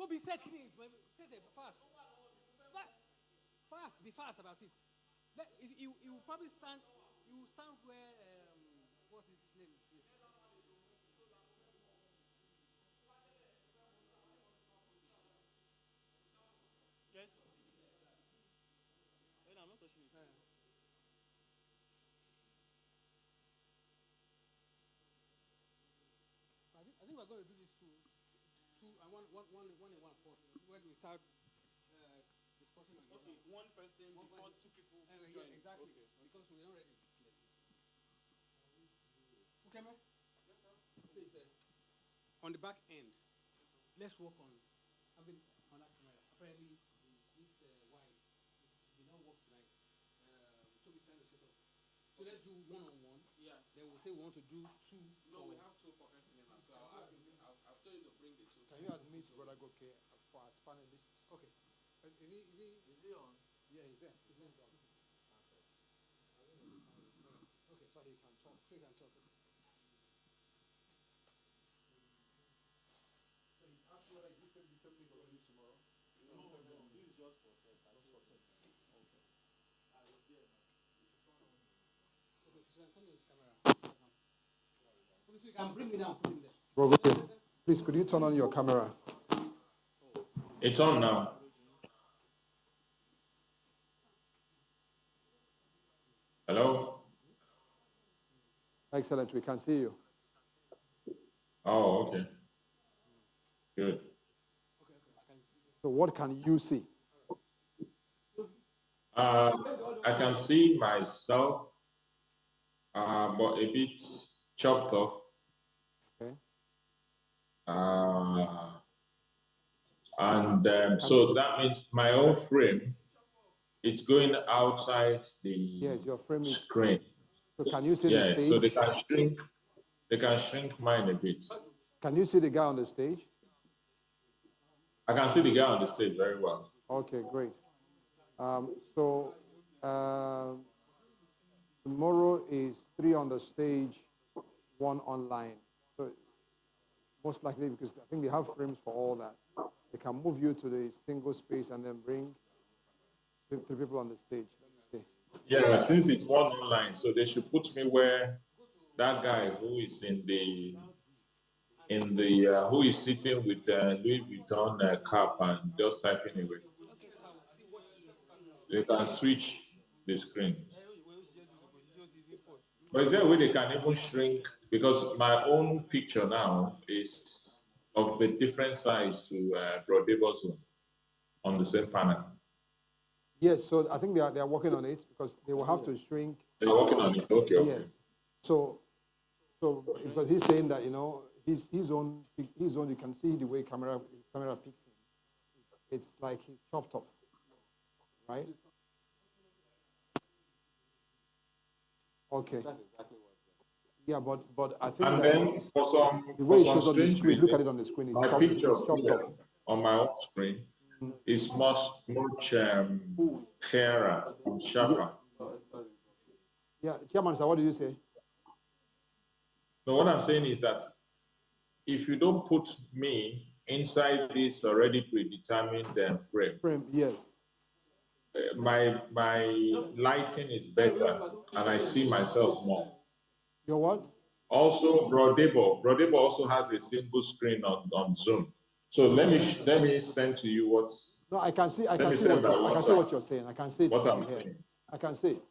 Obi said, set it fast. Fast, be fast about it. He will probably stand. He will stand where what's his name is. Yes. No, I'm not touching it. I think we're going to do this two and one first. When we start discussing again. Okay, one person before two people join. Exactly. Okay. Because we're not ready yet. Okay, man. Yes, sir. Please, on the back end, let's work on having on that camera. Apparently, this wire did not work tonight. Toby's trying to set up. So let's do one-on-one. Yeah. Then we'll say we want to do two. No, we have two for cinema. So I'll ask him. I've told you to bring the two. Can you admit Brother Goke for as panelists? Okay. Is he on? Yeah, he's there. He's there. Perfect. Okay, so he can talk. So he can talk. So he's asked whether is this the same thing we're going to use tomorrow? No, this is just for test. Just for test. Okay. I was there. Okay, so turn this camera. Okay, so you can bring me down. Put him there. Brother Goke, please, could you turn on your camera? It's on now. Hello? Excellent, we can see you. Oh, okay. Good. So what can you see? I can see myself, but a bit chopped off. Okay. So that means my own frame, it's going outside the Yes, your frame is screen. So can you see the Yeah, stage? so they can shrink mine a bit. Can you see the guy on the stage? I can see the guy on the stage very well. Okay, great. Tomorrow is 3 on the stage, 1 online. So most likely, because I think they have frames for all that, they can move you to the single space and then bring 3 people on the stage. Okay. Yeah, since it's one online, so they should put me where that guy who is who is sitting with Louis Vuitton cap and just typing away. They can switch the screens. But is there a way they can even shrink? Because my own picture now is of a different size to Brodebo's one on the same panel. Yes, so I think they are working on it because they will have to shrink. They're working on it. Okay, okay. Yes. So because he's saying that his own you can see the way camera picks him. It's like he's chopped off, right? Okay. That's exactly what. Yeah, but I think And that then for some the way it for shows some on the strange screen, look at reason, it on the screen. It's my chopped, picture it's chopped here off. on my own screen is much clearer and sharper. Yeah, Chairman, sir, what do you say? No, what I'm saying is that if you don't put me inside this already predetermined frame, Yes. my lighting is better and I see myself more. Your what? Also, Brodebo also has a single screen on Zoom. So let me send to you what's. No, I can see what you're saying. I can see it. What I'm saying. I can see it.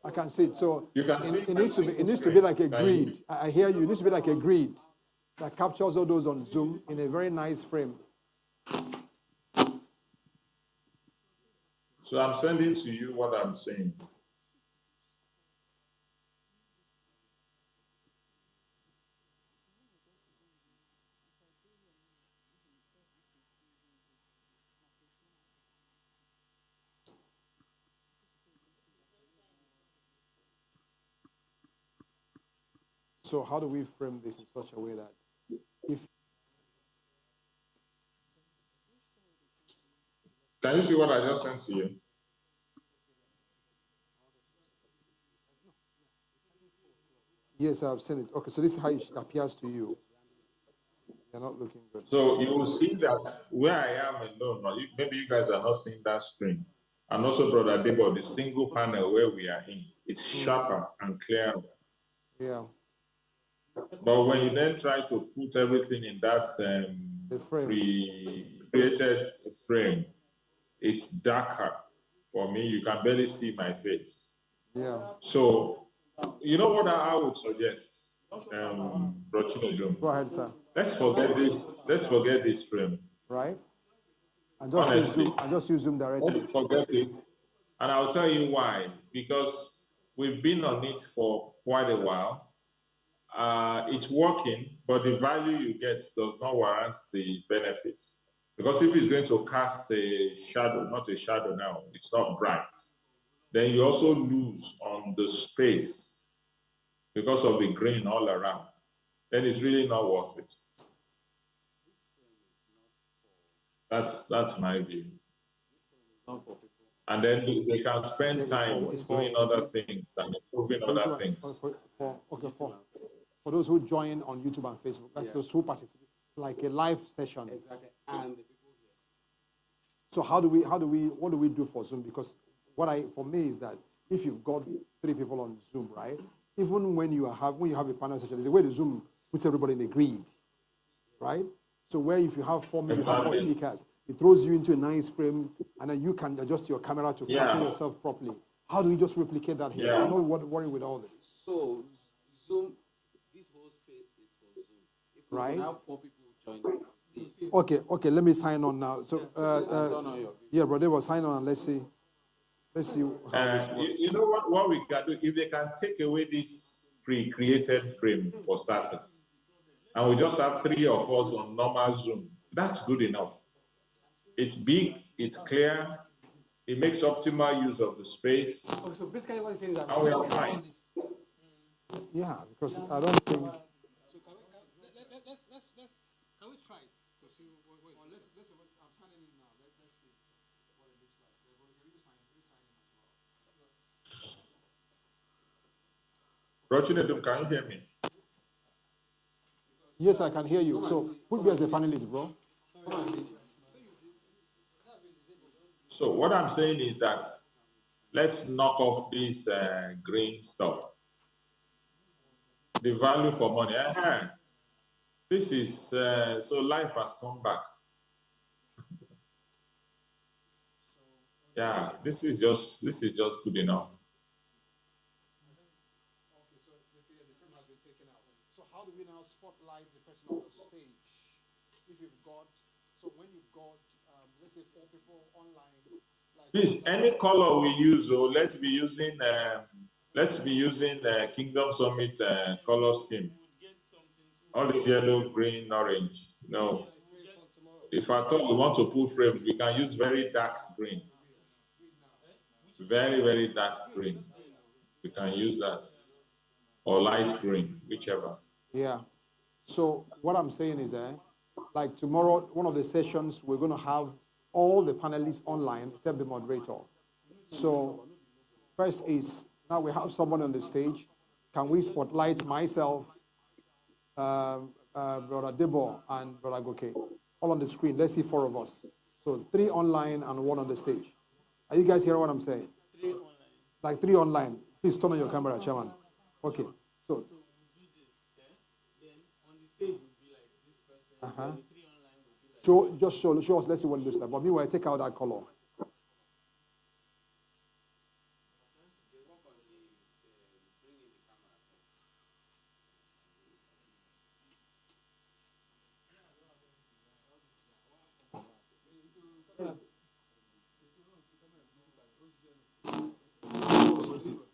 I can see it. So You can it see needs to be like a grid. I hear you. It needs to be like a grid that captures all those on Zoom in a very nice frame. So I'm sending to you what I'm saying. So how do we frame this in such a way that if Can you see what I just sent to you? yes, I've seen it. Okay, so this is how it appears to you. They're not looking good. So you will see that where I am alone, or maybe you guys are not seeing that screen. And also, Brother Debo, the single panel where we are in, it's sharper and clearer. Yeah. But when you then try to put everything in that The frame. pre-created frame, it's darker for me. You can barely see my face. Yeah. So, you know what I would suggest, Brochinejum? Go ahead, sir. Let's forget this. Let's forget this frame. Right? And Honestly, just use Zoom directly. let's forget it. And I'll tell you why. Because we've been on it for quite a while. It's working, but the value you get does not warrant the benefits. Because if it's going to cast a shadow, not a shadow now, it's not bright, then you also lose on the space because of the grain all around. Then it's really not worth it. That's my view. And then they can spend time doing other things and improving other things. For those who join on YouTube and Facebook, that's those who participate, like a live session. Exactly. And the people here. So what do we do for Zoom? Because for me is that if you've got 3 people on Zoom, right? Even when you have a panel session, there's a way the Zoom puts everybody in a grid, right? So where if you have 4 speakers, it throws you into a nice frame, and then you can adjust your camera to capture yourself properly. How do we just replicate that here? I'm not worried with all this. So Zoom, this whole space is for Zoom. If we Right. have 4 people joining, Okay, let me sign on now. So, yeah, brother, we'll sign on and let's see how this works. You know what we can do? If they can take away this pre-created frame for starters, and we just have 3 of us on normal Zoom, that's good enough. It's big, it's clear, it makes optimal use of the space, Okay, so basically what he's saying is that and we are fine. Yeah, because I don't think. So can we try it to see what I'm signing in now. Let's see what it looks like. But we can sign in as well. Rochinedum, can you hear me? Yes, I can hear you. So put me as a panelist, bro. So what I'm saying is that let's knock off this green stuff. The value for money. This is so life has come back. Yeah, this is just good enough. Okay, so the frame has been taken out. So how do we now spotlight the person on the stage? If you've got, so when you've got, let's say 4 people online. Please, any color we use, let's be using Kingdom Summit color scheme. All the yellow, green, orange. No. If at all we want to pull frames, we can use very dark green. Very, very dark green. We can use that. Or light green, whichever. Yeah. So what I'm saying is, like tomorrow, one of the sessions, we're going to have all the panelists online except the moderator. So first is, now we have someone on the stage. Can we spotlight myself, Brother Debo, and Brother Goke, all on the screen? Let's see 4 of us. So 3 online and 1 on the stage. Are you guys hearing what I'm saying? 3 online. Like 3 online. Please turn on your camera, Chairman. Okay. So So we do this, then on the stage will be like this person, then the 3 online will be like show us, let's see what it looks like. But meanwhile, take out that color.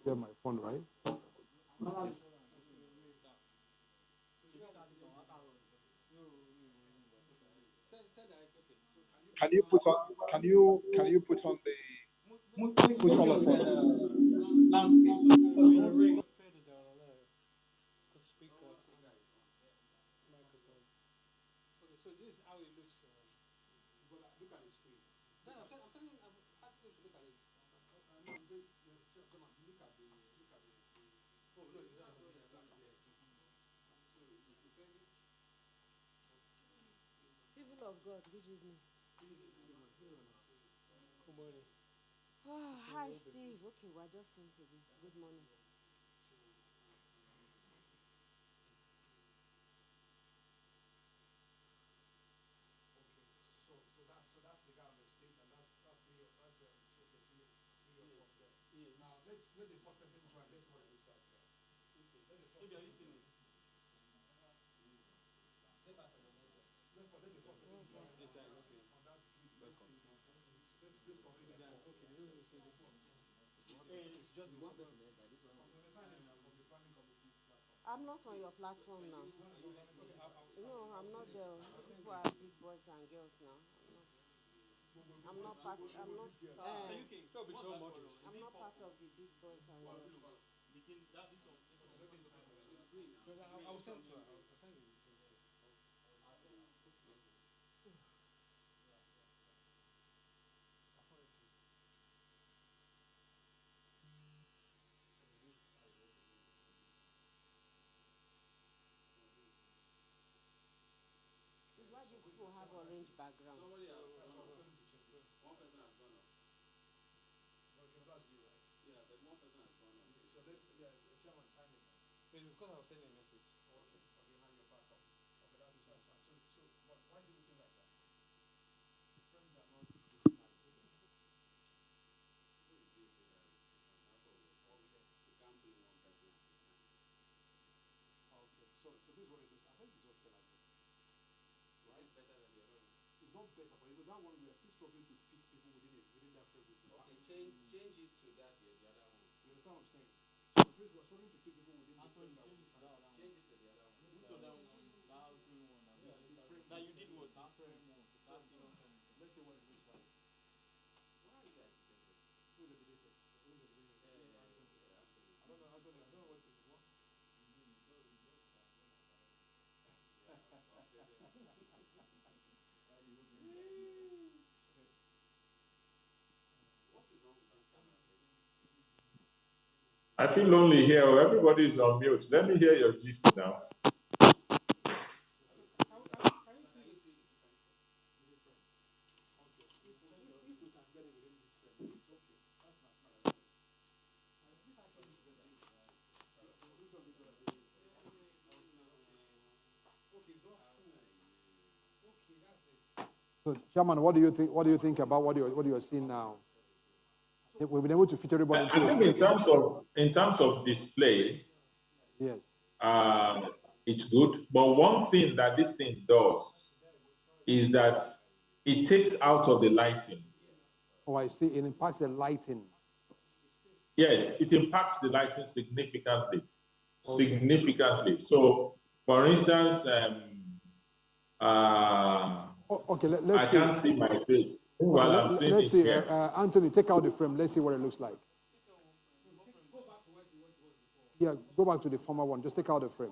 You have my phone, right? Can you put on put all of us? landscape. Okay, so this is how it looks. But look at the screen. No, I'm asking you to look at it. No, you say, come on, look at the. Oh no, it's not. So you of God, good evening. Good morning. Oh, hi, Steve. Okay, we're just seeing today. Good morning. So that's the guy on the stage, and that's three of that's okay, three of us there. Yeah. Now let the fox person join. Let's see what it looks like. Okay. Let the fox Maybe are you person seeing it? let us let the fox person join Yes, I okay. on that Welcome. this conversation. Okay, they don't see the it's just one person there by this one. So they sign in from the planning committee platform. I'm not on your platform now. Okay, No, I'm not there. People are big boys and girls now. I'm not part. I'm not. I'm not part of the big boys and girls. The king that this one I will send to her. I'll send you. It's why you people have orange background. Somebody has one person has gone up. Okay, that's you, right? Yeah, but one person has gone up. So let's the chairman sign it. it's because I was sending a message. Okay, now you're back up. Okay, that's fine. So why is it looking like that? The frames are not looking like this. Okay, so this is what it looks. I think it's okay like this. Right? It's better than the other one. It's not better, but that one we are still struggling to fit people within that frame. Okay, change it to that, the other one. You understand what I'm saying? So we're struggling to fit people within the frame that we decided. Change it to the other one. So that one, that green one. Yeah, the frame. Now you did what? That frame. That thing. Let's see what it looks like. Why are you guys together? Who's the deleted? Who's the deleted? I don't know. Anthony, I don't know what this is. What? I feel lonely here. Everybody is on mute. Let me hear your gist now. So, Chairman, what do you think? What do you think about what you're seeing now? We've been able to fit everybody. I think in terms of display, Yes. it's good. But one thing that this thing does is that it takes out of the lighting. Oh, I see. It impacts the lighting. Yes, it impacts the lighting significantly. Okay. Significantly. So, for instance, Okay, let's I see. can't see my face while I'm seeing let's it see. here. Anthony, take out the frame. Let's see what it looks like. Yeah, go back to the former one. Just take out the frame.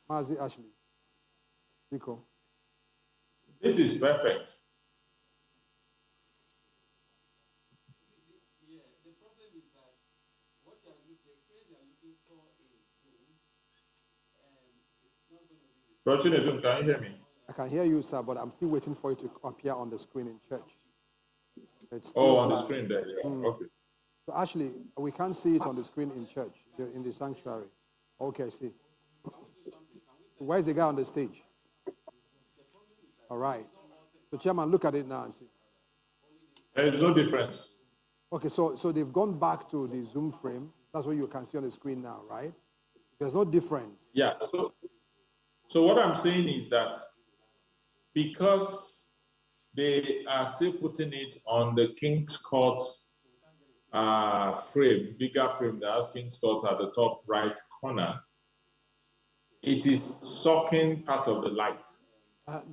Mazi Ashley. Nico. This is perfect. Yeah, the problem is that the experience you are looking for in Zoom, it's not going to be the same. Can you hear me? I can hear you, sir, but I'm still waiting for it to appear on the screen in church. It's still on the blank. screen there. Yeah. Okay. So Ashley, we can't see it on the screen in church, in the sanctuary. Okay, I see. Where's the guy on the stage? All right. So Chairman, look at it now and see. There is no difference. Okay, so they've gone back to the Zoom frame. That's what you can see on the screen now, right? There's no difference. Yeah. So what I'm saying is that because they are still putting it on the King's Court frame, bigger frame that has King's Court at the top right corner, it is sucking part of the light.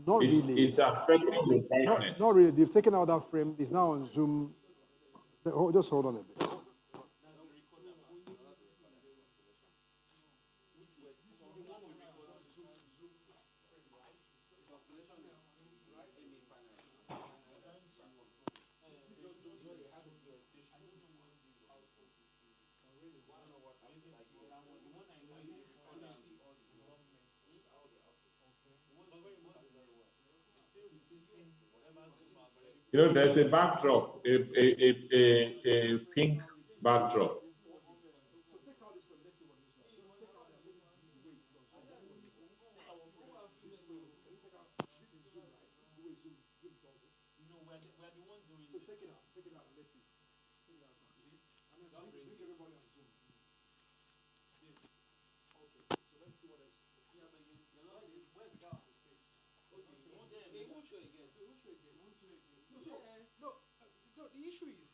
Not really. It's affecting the brightness. Not really. They've taken out that frame. It's now on Zoom. Just hold on a bit. don't know what apps I use. The one I know is On the You know, there's a backdrop, a pink backdrop. no, we're the one doing So this. take it out and let's see. Take it out. And then bring everybody on Zoom. Okay, so let's see what else. Yeah, but you're not seeing, where's the guy on the stage? Okay, he won't show again. He won't show again. He won't show again. No, so, Yes. no, the issue is,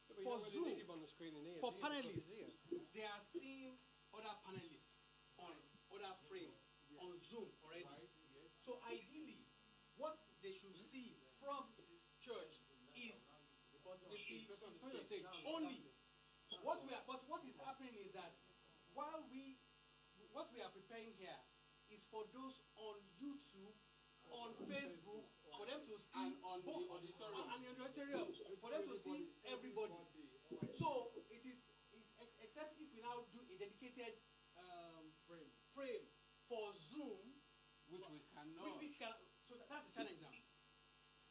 But you for don't really Zoom, need him on the screen in here, for do you? Because panelists, he's here. they are seeing other panelists on other frames on Zoom already. So ideally, what they should see from this church is the person on the stage only. What is happening is that what we are preparing here is for those on YouTube, on Facebook, for them to see And on the auditorium. and the auditorium, for them to see everybody. So it is except if we now do a dedicated frame for Zoom, Which we cannot. we can. So that's the challenge now,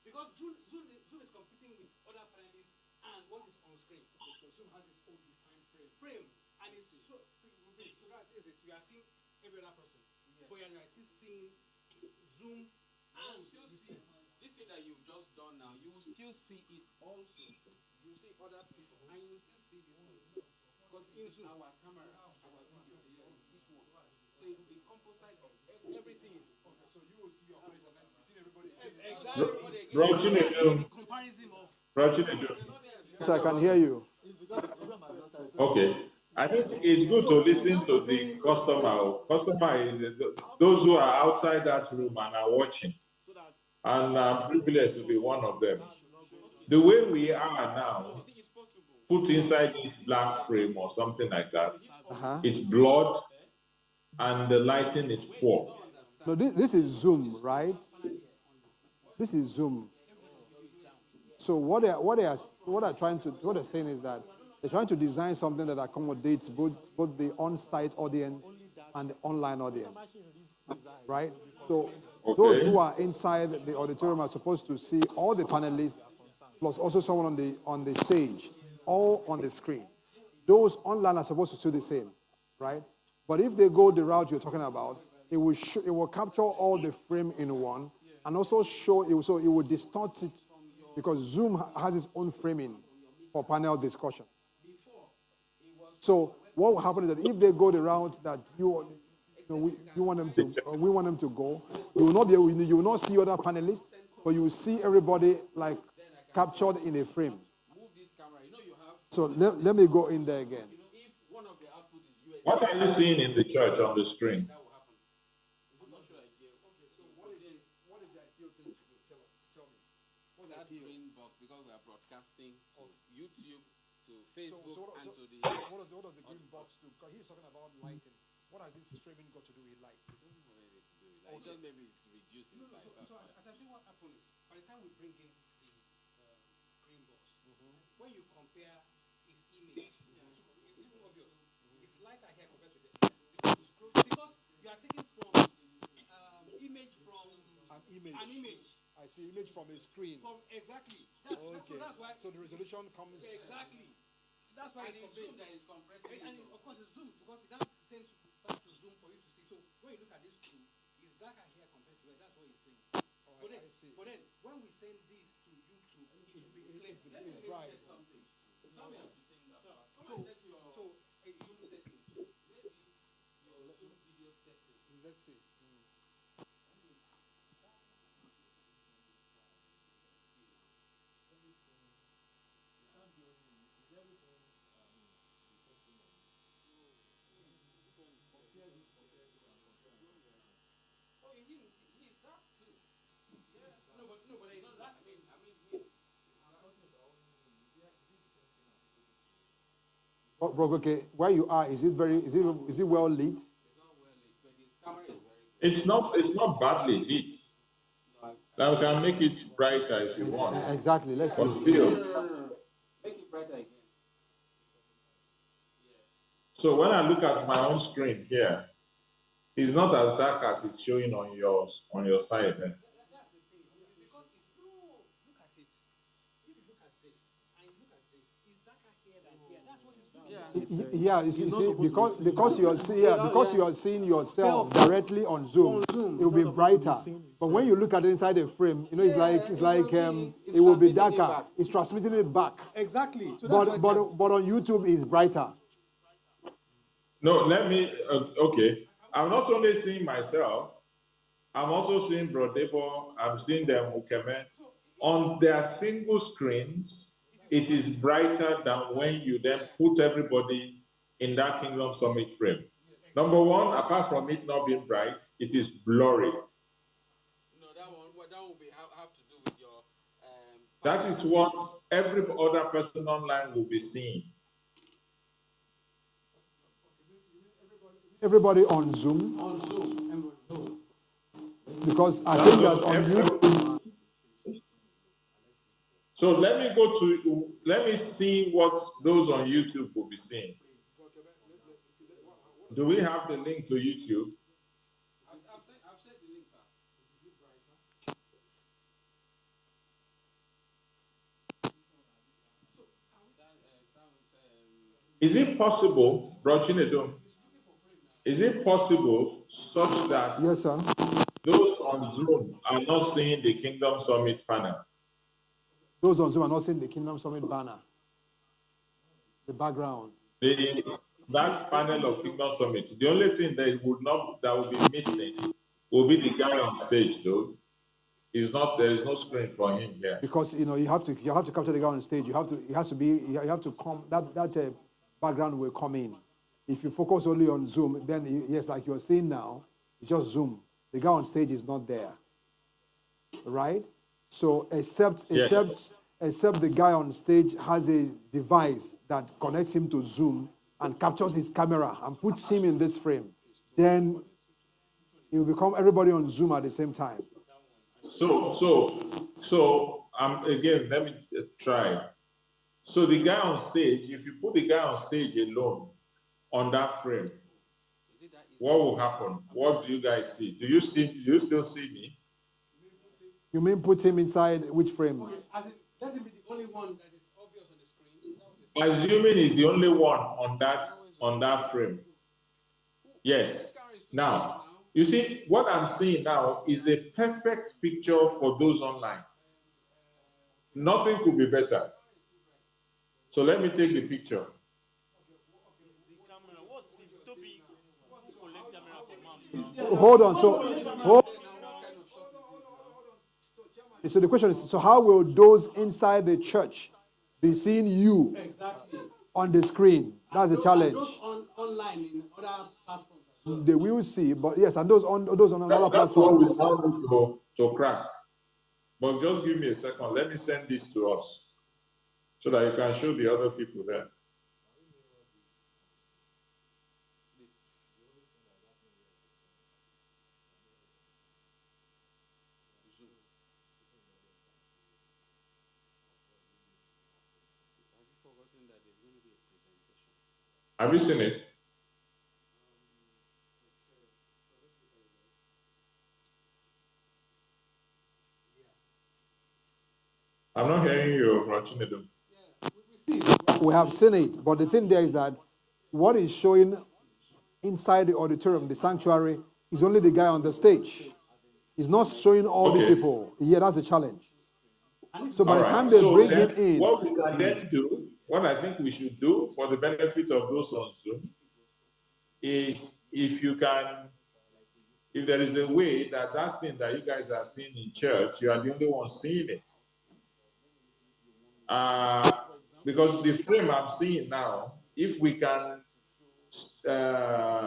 because Zoom is competing with other panelists and what is on screen. So Zoom has its own defined frame, and it's so that is it. You are seeing every other person, but you are still seeing Zoom And and still this see thing. this thing that you've just done now, you will still see it also. You will see other people and you will still see this one too. Because this is our camera, our video here is this one. So it will be composite of everything. Okay, so you will see your place and see everybody. Exactly. Rochinedu, Comparison of Rochinedu. Yes, I can hear you. Okay. I think it's good to listen to the customer. Customer is those who are outside that room and are watching. And I'm privileged to be one of them. The way we are now, put inside this black frame or something like that, it's blurred and the lighting is poor. No, this is Zoom, right? This is Zoom. So what they're saying is that they're trying to design something that accommodates both the on-site audience and the online audience, right? So those who are inside the auditorium are supposed to see all the panelists, plus also someone on the stage, all on the screen. Those online are supposed to see the same, right? But if they go the route you're talking about, it will capture all the frame in one, and also so it will distort it, because Zoom has its own framing for panel discussion. So what will happen is that if they go the route that we want them to go, you will not see other panelists, but you will see everybody like captured in a frame. Move this camera. You know you have. So let me go in there again. If one of the output is USB, What are you seeing in the church on the screen? that will happen. I'm not sure I get. okay. So what is the ideal thing to do? Tell me. What's the That ideal? green box, because we are broadcasting to YouTube, to Facebook, what and to the. does the green box do? Because he's talking about lighting. What has this framing got to do with light? Like just maybe it's reduced in size. That's So fine. as I think what happens is, by the time we bring in the green box, when you compare his image, it's even obvious. It's lighter here compared to the because you are taking from image from An image. an image. I see image from a screen. From exactly. Okay. That's why. So the resolution comes. Exactly. That's why And it's it's Zoom conveyed. that is compressing. And it. of course it's Zoom because it now sends back to Zoom for you to see. So when you look at this two, it's darker here compared to it. That's what he's saying. But then, I see. when we send this to YouTube, it will be clear. It's bright. So So you Zoom settings. your Zoom video setting. Let's see. Oh, he's that too. No, but it's that. Bro, okay, where you are, is it well lit? It's not badly lit. Now we can make it brighter if you want. Exactly. Let's But see. still, Make it brighter again. So when I look at my own screen here, it's not as dark as it's showing on your side. Eh? That's the thing. Because it's no. Look at it. If you look at this and you look at this, it's darker here than here. That's what it's doing. Yeah, you see, because you are seeing yourself directly on Zoom, it will be brighter. But when you look at it inside the frame, you know, it's like it will be darker. It's transmitting it back. Exactly. So But on YouTube, it's brighter. No, let me. Okay, I'm not only seeing myself. I'm also seeing Brodebo. I'm seeing them Ukeme. On their single screens, it is brighter than when you then put everybody in that Kingdom Summit frame. Number one, apart from it not being bright, it is blurry. No, that will be have to do with your. That is what every other person online will be seeing. Everybody on Zoom. Because I think that on YouTube. So let me see what those on YouTube will be seeing. Do we have the link to YouTube? I've sent the link, sir. Is it possible, Brochinedom? Is it possible such that Yes, sir. those on Zoom are not seeing the Kingdom Summit panel? Those on Zoom are not seeing the Kingdom Summit banner. The background. That panel of Kingdom Summit, the only thing that will be missing will be the guy on stage, though. There is no screen for him here. Because you have to capture the guy on stage. You have to come that background will come in. If you focus only on Zoom, then yes, like you're seeing now, it's just Zoom. The guy on stage is not there. Right? So except the guy on stage has a device that connects him to Zoom and captures his camera and puts him in this frame, then it will become everybody on Zoom at the same time. So again, let me try. So the guy on stage, if you put the guy on stage alone on that frame, what will happen? What do you guys see? Do you still see me? You mean put him inside which frame? As in, let him be the only one that is obvious on the screen. Assuming he's the only one on that frame. Yes. Now, you see, what I'm seeing now is a perfect picture for those online. Nothing could be better. So let me take the picture. Hold on. So the question is, so how will those inside the church be seeing you on the screen? That's the challenge. Those online in other platforms. They will see, but yes, and those on other That's what we platforms. now need to crack. But just give me a second. Let me send this to us so that you can show the other people there. Have you seen it? I'm not hearing you, Rachinedu. We have seen it, but the thing there is that what is showing inside the auditorium, the sanctuary, is only the guy on the stage. It's not showing all these people. Yeah, that's a challenge. So by the time they bring him in, what we can then do, what I think we should do for the benefit of those on Zoom, is if there is a way that thing that you guys are seeing in church, you are the only one seeing it. Because the frame I'm seeing now, if we can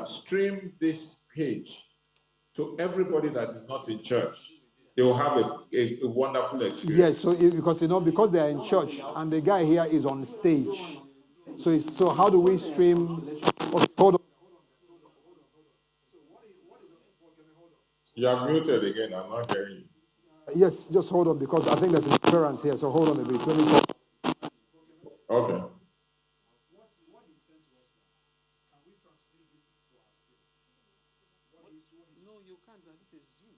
stream this page to everybody that is not in church, they will have a wonderful experience. yes, so because they are in church and the guy here is on stage. So how do we stream? Hold on. You are muted again. I'm not hearing you. Yes, just hold on because I think there's interference here. So hold on a bit. Let me talk. Okay. No, you can't. This is Zoom.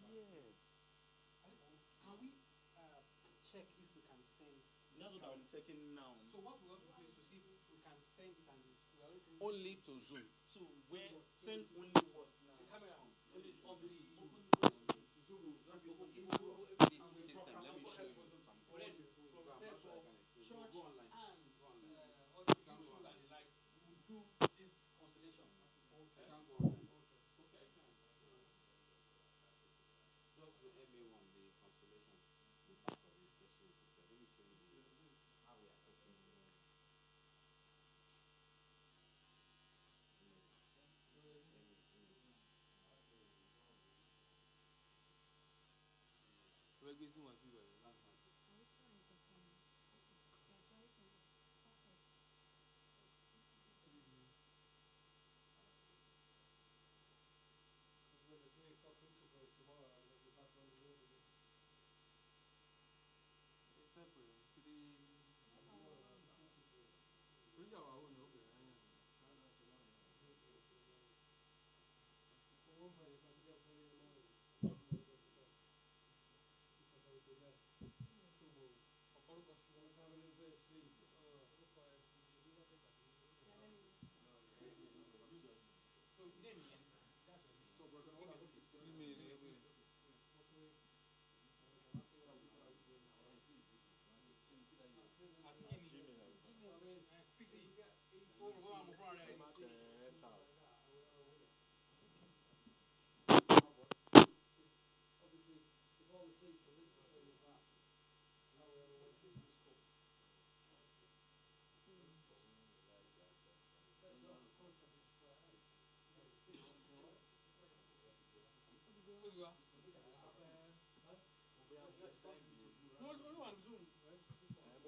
Yes. Can we check if we can send? That's what I'm checking now. So what we want to do is to see if we can send this as is. We are already sending Only to Zoom. So where send only what now? the camera. Only Open Zoom. Zoom. This system. Let me show you something. But then, Therefore, church go online. and Go online. all the YouTube and the likes will do this constellation. You can't go online. Okay, I can. Just the MA1, the constellation. The part of it. Just so you prepare. Let me show you how we are talking.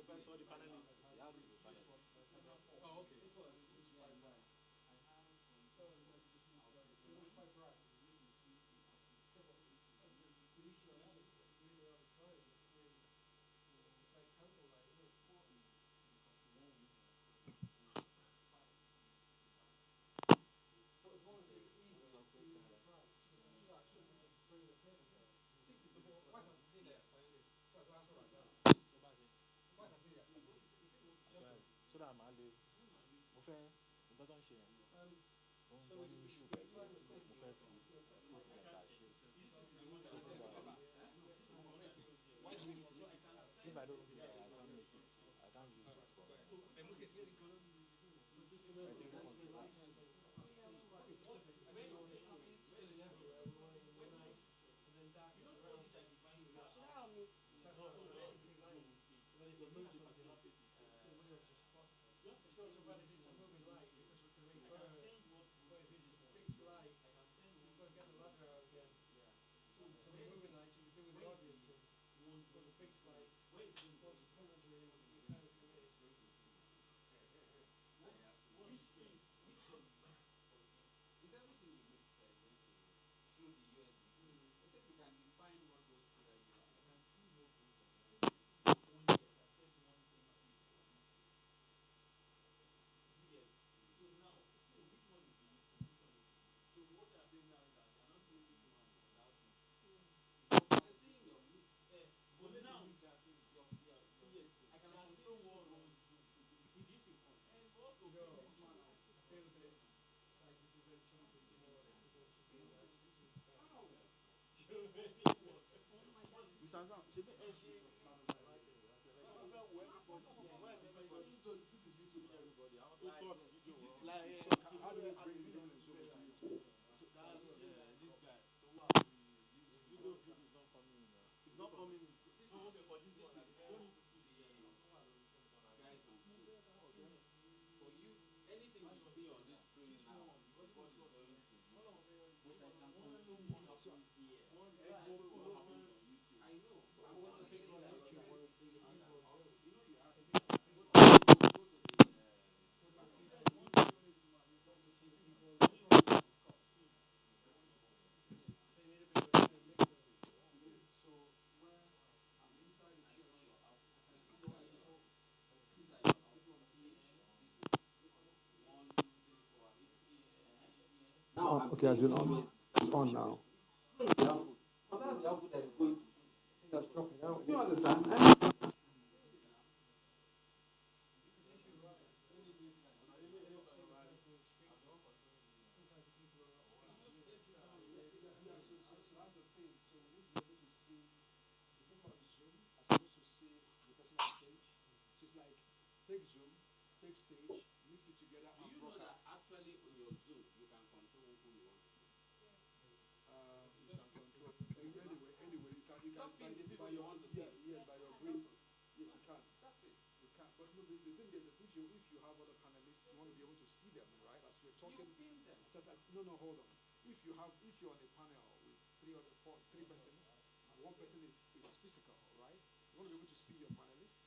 Professor, the panelist. Oh, okay. So that I'm Ali. Mo fẹ́ nǹkan tó ń ṣe yẹn. Tó ń ní issue pẹ̀lú mo fẹ́ fi presenter ṣe. If I don't do that, I can't make it. I can't use it for. I think Is everything will make sense through the USB-C? Except you can define what those two ideas are. They're seeing your mix. But now, I can control what runs Zoom. If you can and for us to build this man out, How do we bring the Zoom to YouTube? this guy. Video is not coming in. It's not coming in. So okay, for this one, I don't need to see the guys on Zoom. For you, anything you see on this screen now is what is going to YouTube. But I can control what happens here. I know. I'm going to say that you want to see how that. You know you have to go to the on on. Okay, has been on. It's on now. You understand? Take Zoom, take stage, mix it together, and You know that broadcast. actually on your Zoom you can control who you want to see. You can control. Anyway, you can Not by, being the people by you your want to yeah, see. yeah, by your brain. Yes, you can. That's it. You can. But no, the thing is that if you have other panelists, you want to be able to see them, right? As you're talking. You pin them. No, hold on. If you're on a panel with three persons, and one person is physical, right? You want to be able to see your panelists,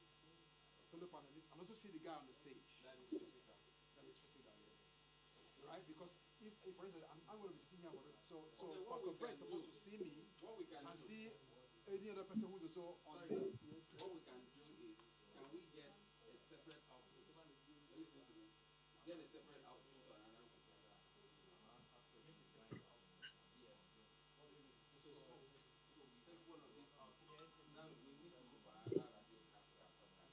fellow panelists, and also see the guy on the stage. That is physical. That is physical, yes. Right? Because if for instance, I'm going to be sitting here, so Okay, what Pastor we Brett's can supposed do- to see me What we can and do. see any other person who's also on Sorry, the yes. what we can do is, can we get a separate output? Listen to me. Get a separate output to another person. Yes. So take one of these out. Now we need to look for another that will capture that podcast.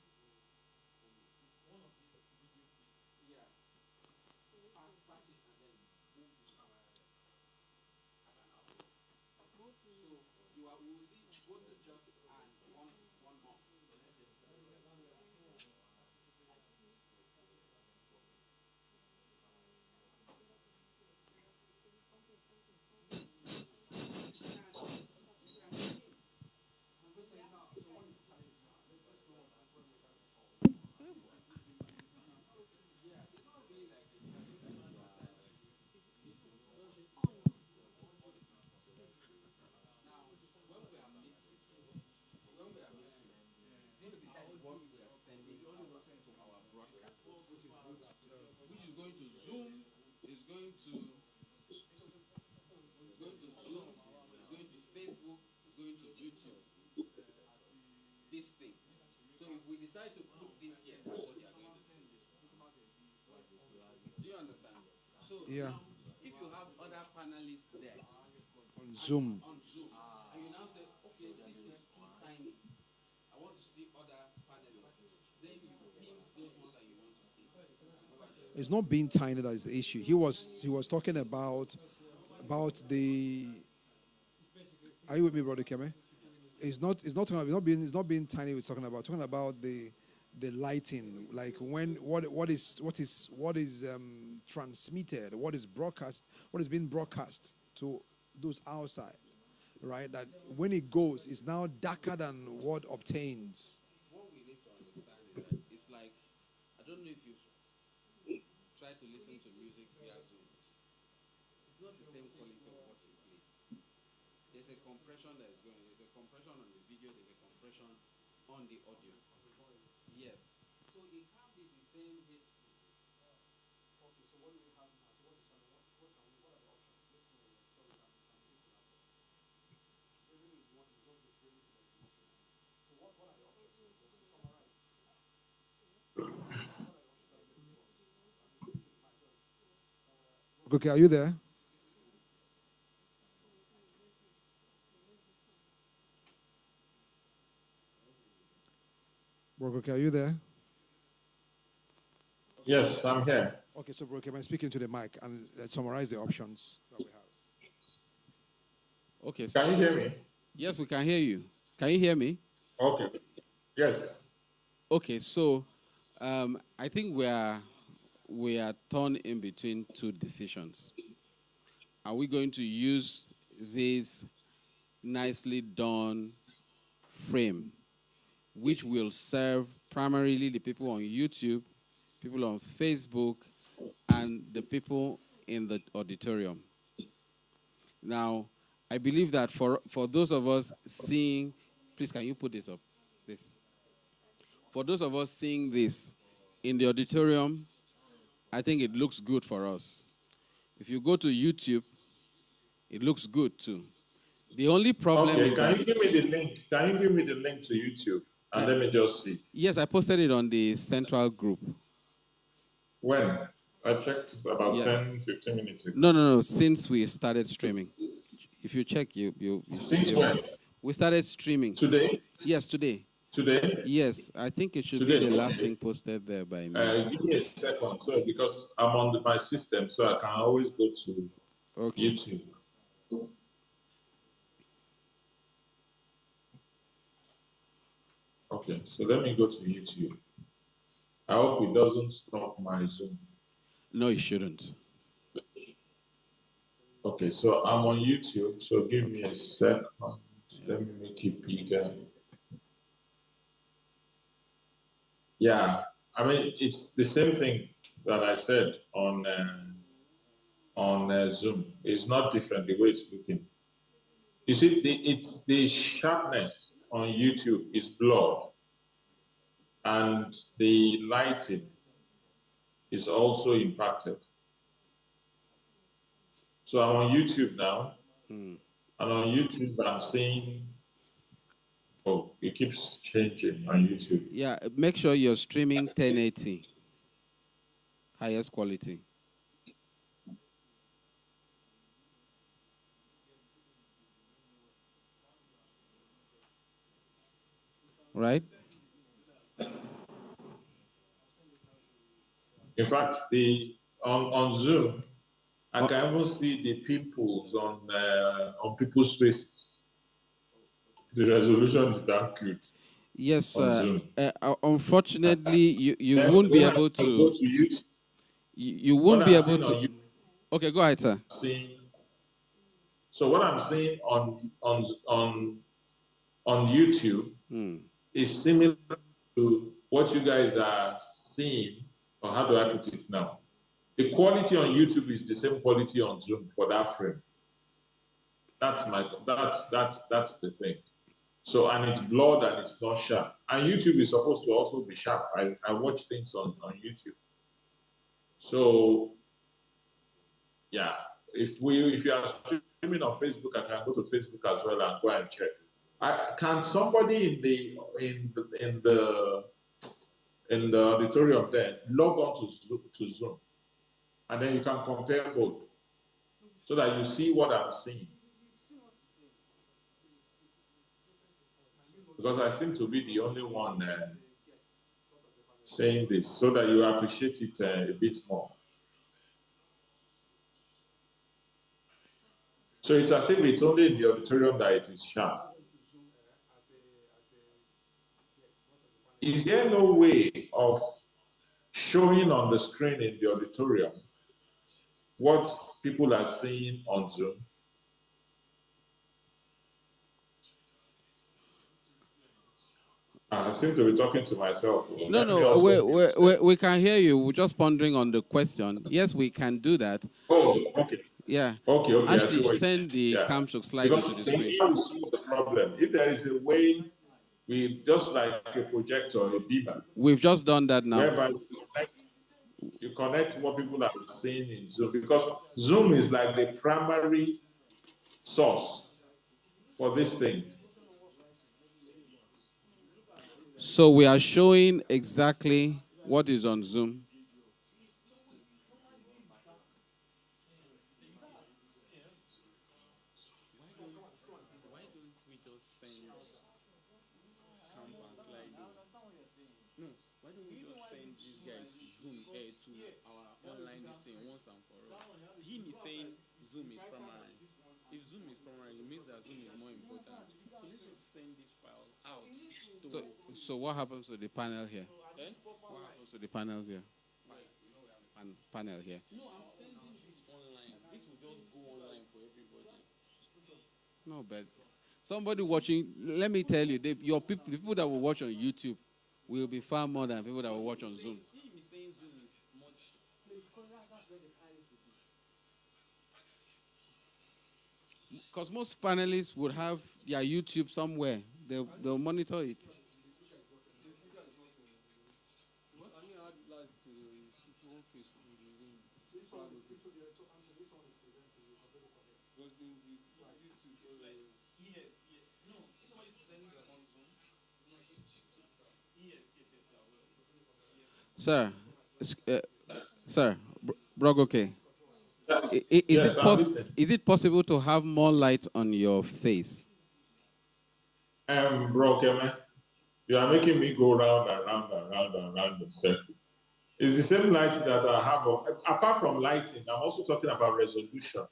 Yeah. Patch it and then move to somewhere else. As an output. So we will see both the church and one more. What we are sending to our broadcast, which is going to Zoom, is going to Zoom, is going to Facebook, is going to YouTube. This thing. So if we decide to put this here, that's what they are going to see. Do you understand? So Yeah. now, if you have other panelists there On Zoom. on Zoom, and you now say, okay, this is too tiny. I want to see other panelists. Then you pin those ones that you want to see. It's not being tiny that is the issue. He was talking about the. Are you with me, brother Keme? It's not being tiny. We're talking about the lighting, like what is transmitted, what is broadcast, what is being broadcast to those outside, right? That when it goes, it's now darker than what obtains. What we need to understand is that it's like, I don't know if you've tried to listen to music via Zoom. It's not the same quality of what you play. There's a compression that is going. There's a compression on the video. There's a compression on the audio. Yes. So it can't be the same HD. Okay, so what do we have now? So what are the options? Let's know so we can everything is one is not the same definition. So what are the options? Let's summarize. Okay, are you there? Okay, are you there? Yes, I'm here. Okay, so Bro, I'm speaking to the mic and let's summarize the options that we have. Okay. Can you hear me? Yes, we can hear you. Can you hear me? Okay. Yes. Okay, so I think we are torn in between two decisions. Are we going to use this nicely done frame, which will serve primarily the people on YouTube, people on Facebook, and the people in the auditorium? Now, I believe that for those of us seeing, please can you put this up, this? For those of us seeing this in the auditorium, I think it looks good for us. If you go to YouTube, it looks good too. The only problem Okay, is can that, you give me the link? Can you give me the link to YouTube and let me just see? yes, I posted it on the central group. When? I checked about Yeah. 10, 15 minutes ago. No. Since we started streaming, if you check, Since when? we started streaming. Today? Yes, today. Today? Yes, I think it should Today, be the last okay. thing posted there by me. Give me a second, so because I'm on my system, so I can always go to YouTube. Okay, so let me go to YouTube. I hope it doesn't stop my Zoom. No, it shouldn't. Okay, so I'm on YouTube, so give me a second. Let me make it bigger. Yeah, I mean, it's the same thing that I said on Zoom. It's not different the way it's looking. You see, it's the sharpness on YouTube is blurred, and the lighting is also impacted. So I'm on YouTube now, and on YouTube I'm seeing, oh, it keeps changing on YouTube. Yeah, make sure you're streaming 1080, highest quality. Right? In fact, on Zoom, I can even see the pimples on people's faces. The resolution is that good. Yes, unfortunately, you won't be able to. You won't be able to. Okay, go ahead, sir. So what I'm seeing on YouTube is similar to what you guys are seeing, or how do I put it now? The quality on YouTube is the same quality on Zoom for that frame. That's the thing. So, and it's blurred and it's not sharp. And YouTube is supposed to also be sharp. I watch things on YouTube. So, yeah, if you are streaming on Facebook, I can go to Facebook as well and go and check. Can somebody in the auditorium there log on to Zoom, and then you can compare both, so that you see what I'm seeing. Because I seem to be the only one saying this, so that you appreciate it a bit more. So it's as if it's only in the auditorium that it is sharp. Is there no way of showing on the screen in the auditorium what people are seeing on Zoom? I seem to be talking to myself. No, we can hear you. We're just pondering on the question. Yes, we can do that. Oh, okay. Yeah. Okay. Actually, send the camshock slide into the screen. Because the problem, if there is a way, we just like a projector, a beamer. We've just done that now. Whereby you connect what people are seeing in Zoom, because Zoom is like the primary source for this thing. So we are showing exactly what is on Zoom. So what happens to the panel here? What happens to the panels here? Panel here. No, I'm sending this online. This will just go online for everybody. No, but somebody watching, let me tell you, the people that will watch on YouTube will be far more than people that will watch on Zoom. Because most panelists would have their YouTube somewhere. They'll monitor it. Sir, Brog, okay. Yes, I'm listening. Is it possible to have more light on your face? Bro, Keme, you are making me go round and round and round and round the circle. It's the same light that I have. Apart from lighting, I'm also talking about resolution.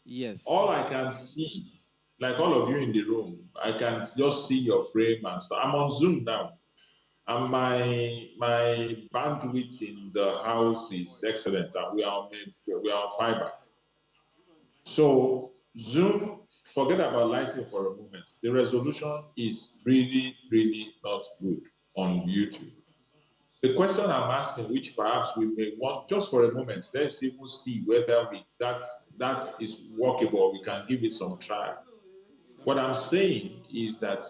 Yes. All I can see, like all of you in the room, I can just see your frame and stuff. I'm on Zoom now, and my bandwidth in the house is excellent, and we are on fiber. So Zoom, forget about lighting for a moment. The resolution is really, really not good on YouTube. The question I'm asking, which perhaps we may want just for a moment, let's even see whether that is workable. We can give it some try. What I'm saying is that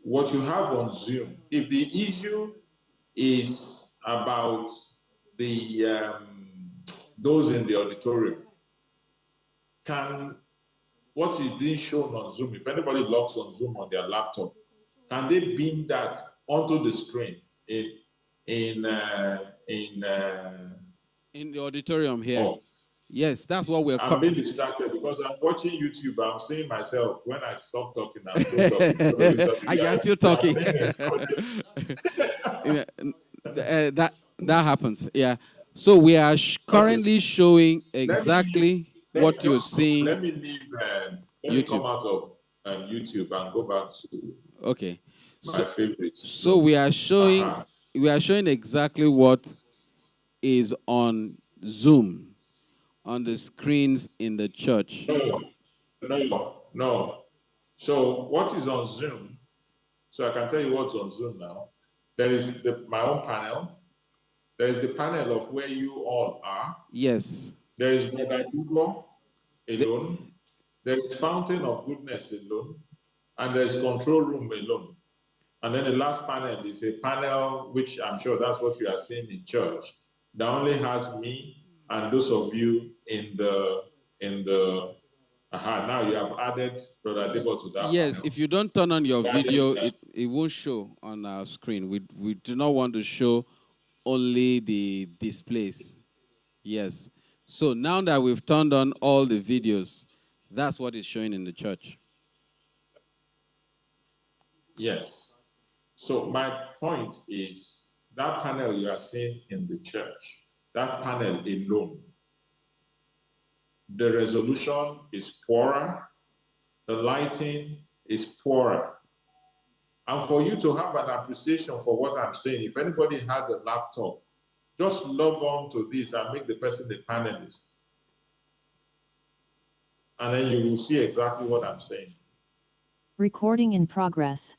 what you have on Zoom, if the issue is about the those in the auditorium, what is being shown on Zoom, if anybody logs on Zoom on their laptop, can they beam that onto the screen in the auditorium here? Oh. Yes, that's what we're. I'm being distracted because I'm watching YouTube. I'm seeing myself. When I stop talking, I'm still talking. And you're still talking. That happens. Yeah. So we are currently showing exactly what you're seeing. Let me leave. Let me come out of YouTube and go back to my favorite. So we are showing exactly what is on Zoom, on the screens in the church. No. So what is on Zoom? So I can tell you what's on Zoom now. There is my own panel. There is the panel of where you all are. Yes. There is Brother Hugo alone. There is Fountain of Goodness alone. And there's Control Room alone. And then the last panel is a panel, which I'm sure that's what you are seeing in church, that only has me and those of you in the now you have added Brother Debo to that. Yes, panel. if you don't turn on your video, it won't show on our screen. We do not want to show only the displays. Yes. So now that we've turned on all the videos, that's what is showing in the church. Yes. So my point is that panel you are seeing in the church, that panel alone, the resolution is poorer, the lighting is poorer. And for you to have an appreciation for what I'm saying, if anybody has a laptop, just log on to this and make the person a panelist. And then you will see exactly what I'm saying. Recording in progress.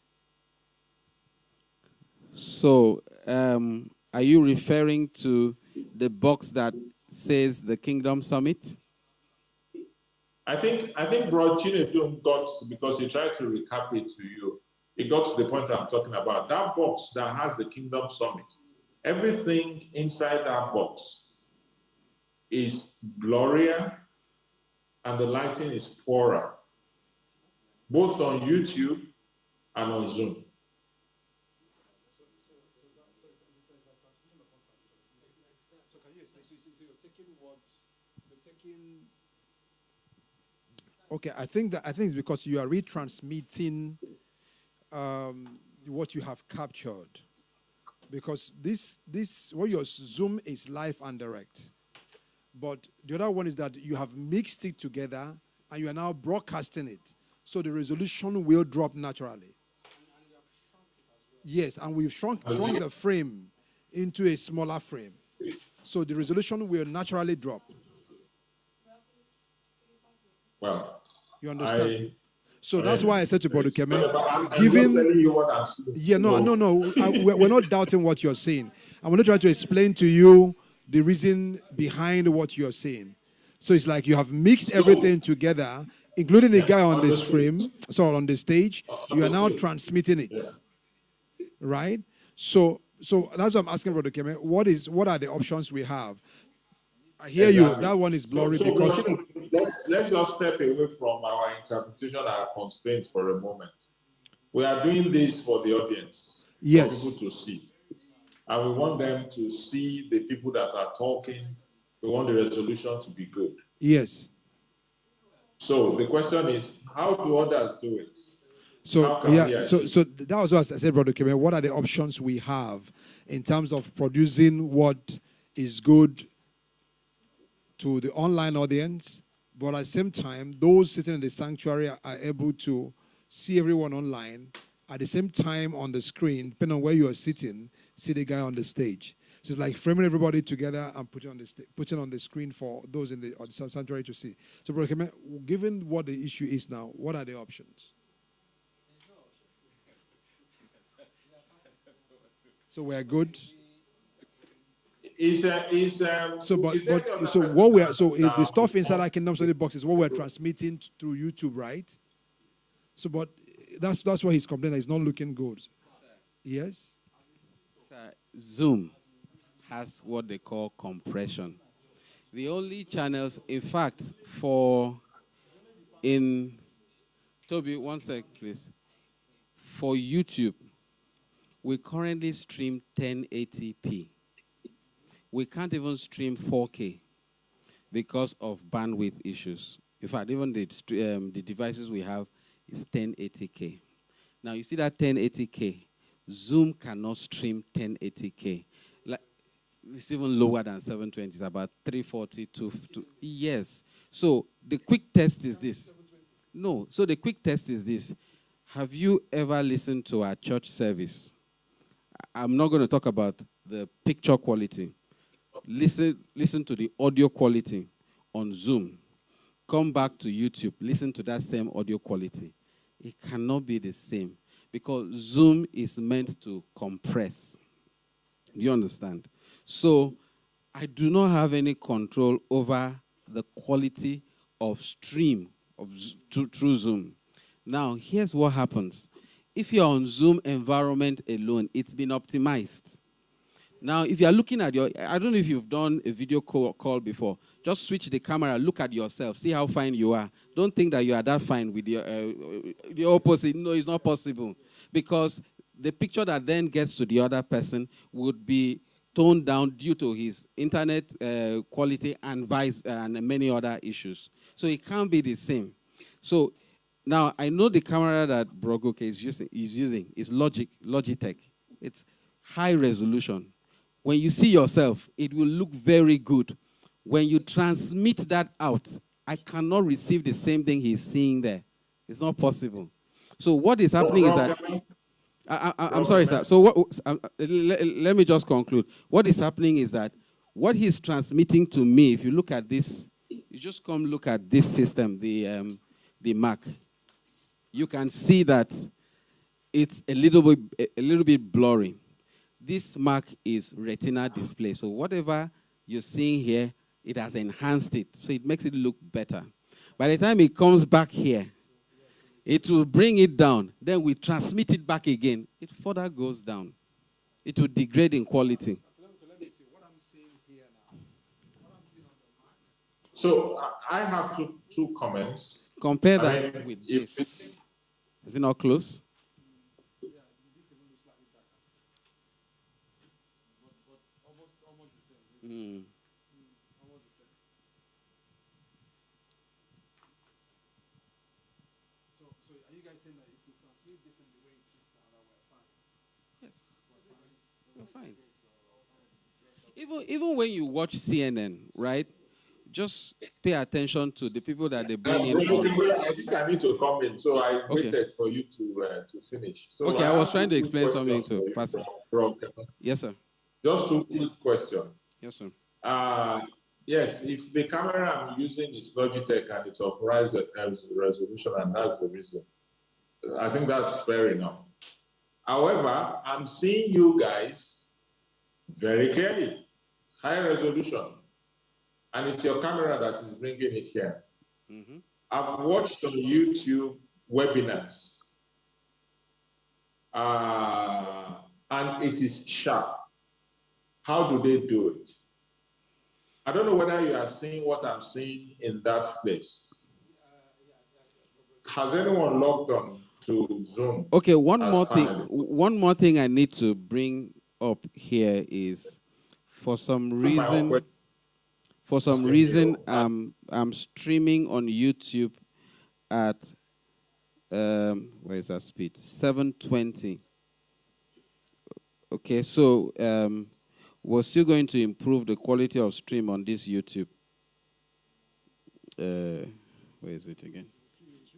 So, are you referring to the box that says the Kingdom Summit? I think Bro Chinedum got, because he tried to recap it to you, it got to the point I'm talking about. That box that has the Kingdom Summit, everything inside that box is Gloria, and the lighting is poorer, both on YouTube and on Zoom. Okay, I think it's because you are retransmitting what you have captured. Because this what your Zoom is live and direct. But the other one is that you have mixed it together and you are now broadcasting it. So the resolution will drop naturally. Yes, and we've shrunk the frame into a smaller frame. So the resolution will naturally drop. Well, you understand? So that's why I said to Brother Keme, we're not doubting what you're saying. I'm going to try to explain to you the reason behind what you're saying. So it's like you have mixed everything together, including the guy on this frame, on the stage. You are now transmitting it, right? So that's what I'm asking Brother Keme. What are the options we have? I hear you. That one is blurry because. Let's just step away from our interpretation and our constraints for a moment. We are doing this for the audience, yes, for people to see. And we want them to see the people that are talking We want the resolution to be good. Yes. So the question is, how do others do it? So that was what I said, Brother Keme. What are the options we have in terms of producing what is good to the online audience, but at the same time, those sitting in the sanctuary are able to see everyone online at the same time on the screen, depending on where you are sitting, see the guy on the stage. So it's like framing everybody together and putting on the screen for those in the sanctuary to see. So, Brother Keme, given what the issue is now, what are the options? So we are good. The stuff inside our Kingdom Study box is what we're transmitting through YouTube, right? So, but that's why he's complaining. It's not looking good. Yes. Zoom has what they call compression. The only channels, in fact, Toby, one sec, please. For YouTube, we currently stream 1080p. We can't even stream 4K because of bandwidth issues. In fact, even the devices we have is 1080k. Now, you see that 1080k, Zoom cannot stream 1080k. Like, it's even lower than 720. It's about 340 to yes. So the quick test is this. No, so the quick test is this. Have you ever listened to our church service? I'm not going to talk about the picture quality. Listen to the audio quality on Zoom. Come back to YouTube. Listen to that same audio quality. It cannot be the same because Zoom is meant to compress. Do you understand? So I do not have any control over the quality of stream through Zoom. Now, here's what happens. If you're on Zoom environment alone, it's been optimized. Now, if you're looking at I don't know if you've done a video call before. Just switch the camera, look at yourself, see how fine you are. Don't think that you are that fine with the opposite. No, it's not possible. Because the picture that then gets to the other person would be toned down due to his internet quality and many other issues. So it can't be the same. So now I know the camera that Brogoke is using is Logitech. It's high resolution. When you see yourself, it will look very good. When you transmit that out, I cannot receive the same thing he's seeing there. It's not possible. So what is happening is that... I'm sorry, sir. So let me just conclude. What is happening is that what he's transmitting to me, if you look at this, you just come look at this system, the Mac. You can see that it's a little bit blurry. This Mac is Retina display. So whatever you're seeing here, it has enhanced it. So it makes it look better. By the time it comes back here, it will bring it down. Then we transmit it back again. It further goes down. It will degrade in quality. Let me see what I'm seeing here now. So I have two comments. Compare that with this. Is it not close? Mm. So are you guys saying that if we transmit this in the way it is now, that we're fine? Yes. We're fine. Even when you watch CNN, right? Just pay attention to the people that they bring in. I think I need to come in, so I waited for you to finish. So okay, I was trying to explain something to Pastor. Yes, sir. Just two quick questions. Yes, sir. Yes, if the camera I'm using is Logitech and it's of resolution, and that's the reason, I think that's fair enough. However, I'm seeing you guys very clearly, high resolution, and it's your camera that is bringing it here. Mm-hmm. I've watched on YouTube webinars, and it is sharp. How do they do it? I don't know whether you are seeing what I'm seeing in that place. Has anyone logged on to Zoom? Okay, one more thing I need to bring up here is, for some reason, For some reason, I'm streaming on YouTube at where is that speed? 720. Okay, so we're still going to improve the quality of stream on this YouTube. Where is it again?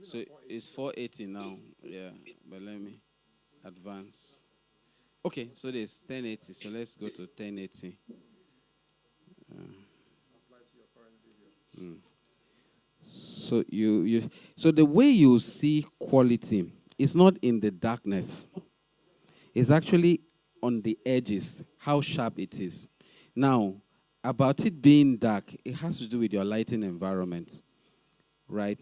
So it's 480 now. Yeah, but let me advance. Okay, so there's 1080. So let's go to 1080. So so the way you see quality is not in the darkness. It's actually on the edges, how sharp it is. Now, about it being dark, it has to do with your lighting environment, right?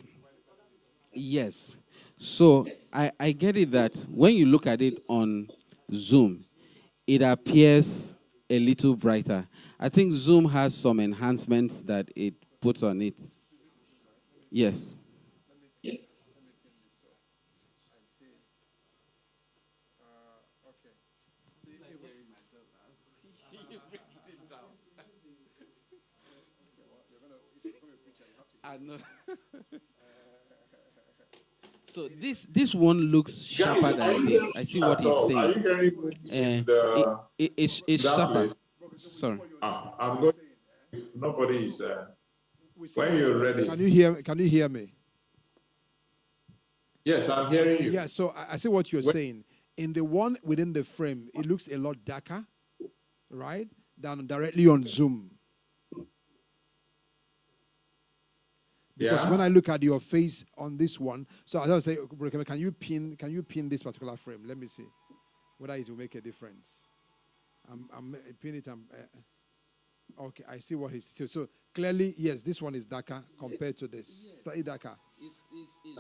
Yes. So I get it that when you look at it on Zoom, it appears a little brighter. I think Zoom has some enhancements that it puts on it. Yes. I know. So this one looks sharper than this. I see what he's saying. It's sharper. Sorry. I'm going. If nobody is. When you're ready. Can you hear me? Yes, I'm hearing you. Yeah. So I see what you're saying. In the one within the frame, it looks a lot darker, right, than directly on Zoom. Because when I look at your face on this one, so as I was saying, can you pin this particular frame? Let me see whether it will make a difference. I'm pin it. Okay, I see what he's saying. So clearly, yes, this one is darker compared to this. Yes. Slightly darker. It's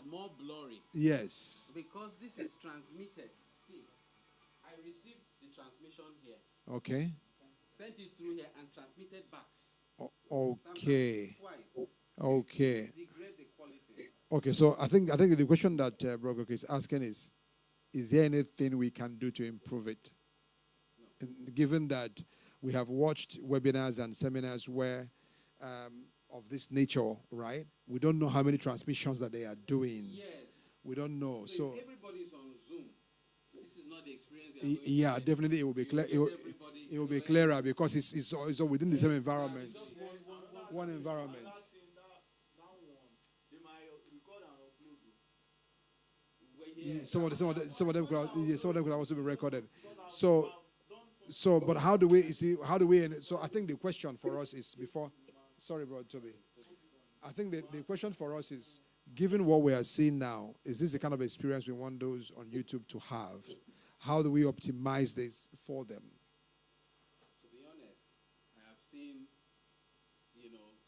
more blurry. Yes. Because this is transmitted. See, I received the transmission here. Okay. Sent it through here and transmitted back. Okay. Twice. Okay. Degrade the quality. Okay, so I think the question that Brogok is asking is there anything we can do to improve it? No. Given that we have watched webinars and seminars where of this nature, right? We don't know how many transmissions that they are doing. Yes. We don't know. So if everybody's on Zoom, this is not the experience. Yeah, definitely it will be clear. It will be clearer because it's all within the same environment. One environment. Some of them could also be recorded. So, but how do we so I think the question for us is sorry, Bro Toby. I think the question for us is, given what we are seeing now, is this the kind of experience we want those on YouTube to have? How do we optimize this for them? To be honest, I have seen,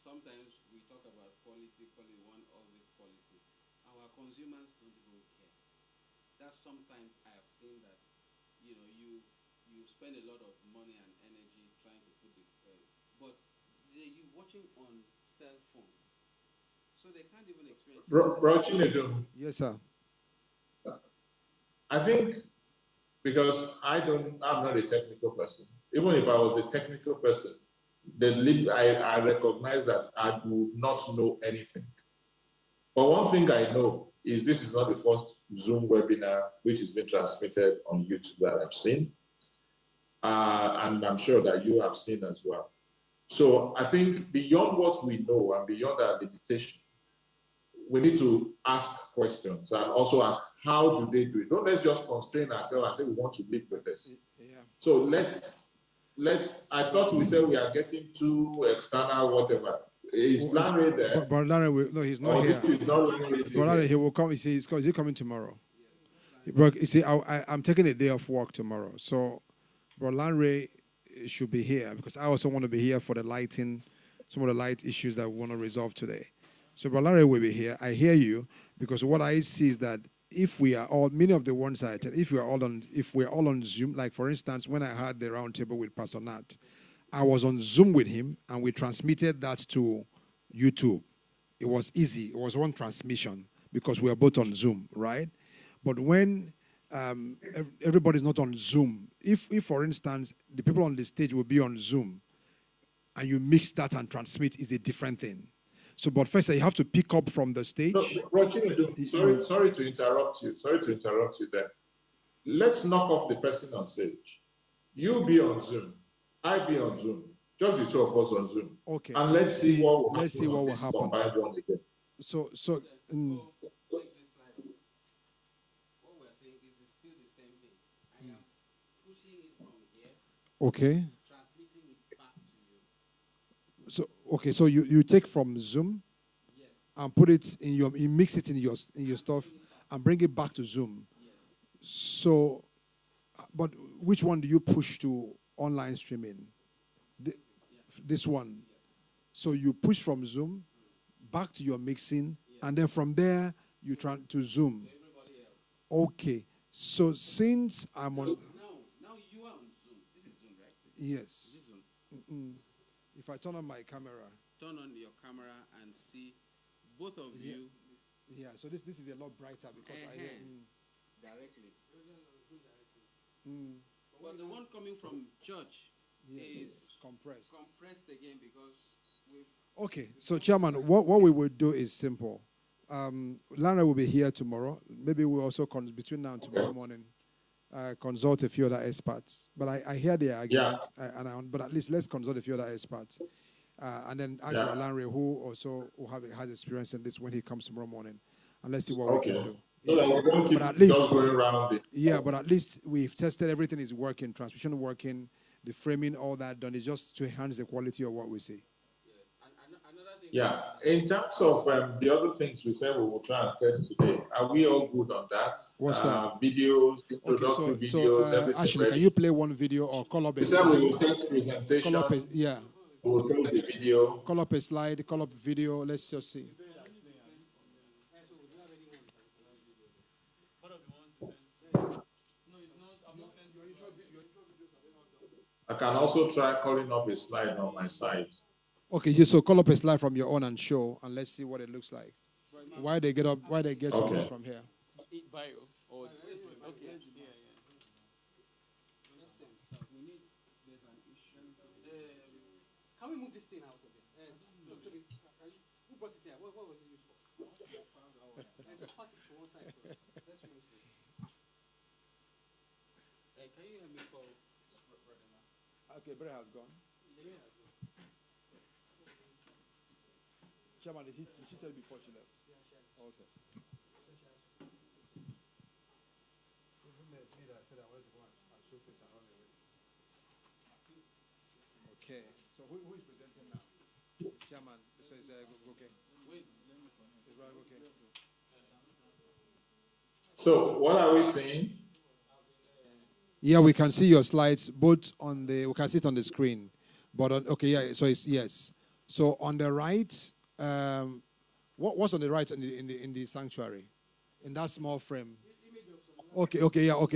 sometimes we talk about quality, want all this quality. Our consumers don't even care. That's sometimes I have seen that, you spend a lot of money and energy trying to put it, but you're watching on cell phone, so they can't even experience. Bro Chinedu. Yes, sir. I think because I'm not a technical person. Even if I was a technical person, I recognize that I would not know anything. But one thing I know is this is not the first Zoom webinar which has been transmitted on YouTube that I've seen. And I'm sure that you have seen as well. So I think beyond what we know and beyond our limitation, we need to ask questions and also ask, how do they do it? Don't let's just constrain ourselves and say we want to live with this. Yeah. So let's I thought we said we are getting too external, whatever. Is Larry there? But Larry, no, he's not here. But Larry, he will come. He's coming tomorrow. But you see, I'm taking a day off work tomorrow. So, Bro Larry should be here because I also want to be here for the lighting, some of the light issues that we want to resolve today. So, Bro Larry will be here. I hear you because what I see is that if we are all, many of the ones I attend, if we're all on Zoom, like for instance, when I had the roundtable with Pastor Nat, I was on Zoom with him and we transmitted that to YouTube. It was easy. It was one transmission because we are both on Zoom, right? But when everybody's not on Zoom, if for instance, the people on the stage will be on Zoom, and you mix that and transmit is a different thing. So, but first you have to pick up from the stage. No, Bro Chinedu, sorry to interrupt you. Sorry to interrupt you there. Let's knock off the person on stage. You be on Zoom. I be on Zoom. Just the two of us on Zoom. Okay. And let's see what will happen. Combined one again. So. What we're saying is still the same thing. I am pushing it from here. Okay. Transmitting it back to you. So okay, so you take from Zoom, yes, and put it in you mix it in your stuff and bring it back to Zoom. yes. So, but which one do you push to online streaming? This one. Yes. So you push from Zoom back to your mixing, yes, and then from there you try to Zoom. Okay. So since I'm on. Now you are on Zoom. This is Zoom, right? Yes. Is it Zoom? If I turn on my camera. Turn on your camera and see both of you. Yeah, so this is a lot brighter because I hear directly. But the one coming from church is compressed again because we've. Okay, so Chairman, what we will do is simple. Lara will be here tomorrow. Maybe we'll also, between now and tomorrow morning, consult a few other experts. But I hear the argument, but at least let's consult a few other experts. And then ask Larry, who also has experience in this when he comes tomorrow morning. And let's see what we can do. So that we don't keep just going around it. Yeah, but at least we've tested everything is working, transmission working, the framing, all that done. It's just to enhance the quality of what we see. Yeah, in terms of the other things we said we will try and test today, are we all good on that? What's that? Videos, introductory videos, everything. Ashley, can you play one video or call up a slide? slide? We will test presentation. We will test the video. Call up a slide, call up video. Let's just see. I can also try calling up a slide on my side. Okay, you so call up a slide from your own and show, and let's see what it looks like. Why they get something from here? Bio or Can we move this thing out of it? Who brought it here? What was it used for? And just park it for one side first. Let's finish this. Can you hear me for Okay, Bray has gone. Chairman, did she tell you before she left? Okay. Okay. So who is presenting now? Chairman. So it's okay. Wait, let me connect. Is okay? So what are we seeing? Yeah, we can see your slides both on the. We can see it on the screen, but okay, yeah. So it's yes. So on the right, what's on the right in the sanctuary, in that small frame? Okay.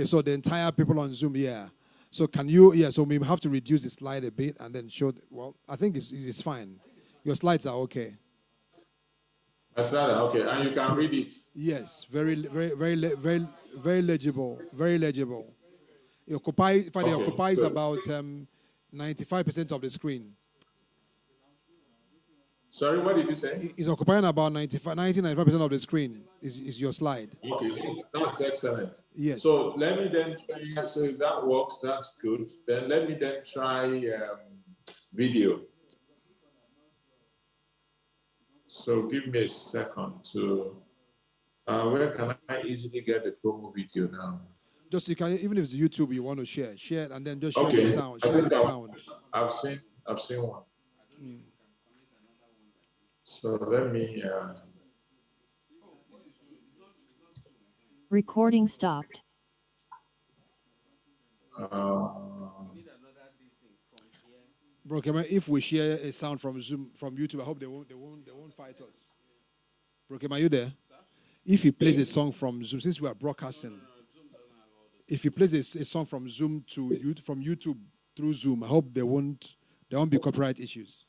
So the entire people on Zoom, yeah. So can you? Yeah. So we have to reduce the slide a bit and then show. Well, I think it's fine. Your slides are okay. My slides are okay, and you can read it. Yes, very legible. Very legible. It occupies about 95% of the screen. Sorry, what did you say? It's occupying about 95% of the screen is your slide. Okay, that's excellent. Yes. So let me then try, so if that works, that's good. Then let me then try video. So give me a second to, where can I easily get the promo video now? Just you can, even if it's YouTube you want to share it and then just share the sound. Share the sound. I've seen one. So let me. Recording stopped. Bro, if we share a sound from Zoom, from YouTube, I hope they won't fight us. Bro, are you there? If he plays a song from Zoom, since we are broadcasting, if he plays a song from Zoom from YouTube through Zoom, I hope there won't be copyright issues.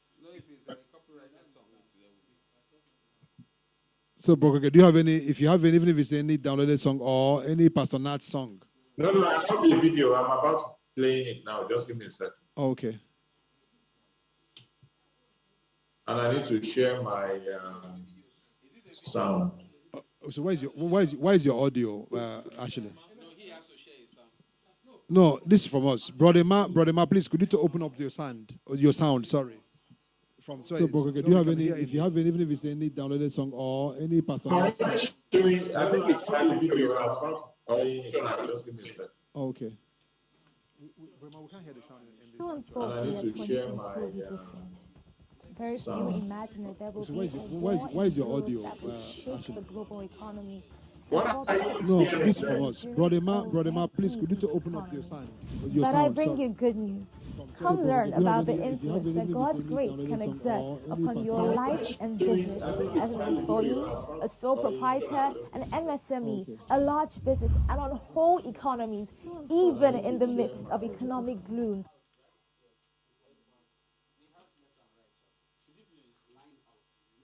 So, bro, do you have any? If you have any, even if it's any downloaded song or any Pastor Nat song? No, I have the video. I'm about playing it now. Just give me a second. Oh, okay. and I need to share my sound. So why is your audio, Ashley? No, this is from us. Brother Ma, please, could you to open up your sound, sorry. So, Bro, do you have any, if you have any, even if it's any downloaded song or any pastor? I think it's kind of video. Just give me a second. Oh, okay. We can't hear the sound in this. And I need to share my very few imagine that there will So be why is your audio, that will shake Ashley? the global economy. No, this is from us. Brother Ma, please, could you to open up your sound? But I bring you good news. Come learn about the influence that God's grace can exert upon your life and business as an employee, a sole proprietor, an MSME, a large business, and on whole economies, even in the midst of economic gloom.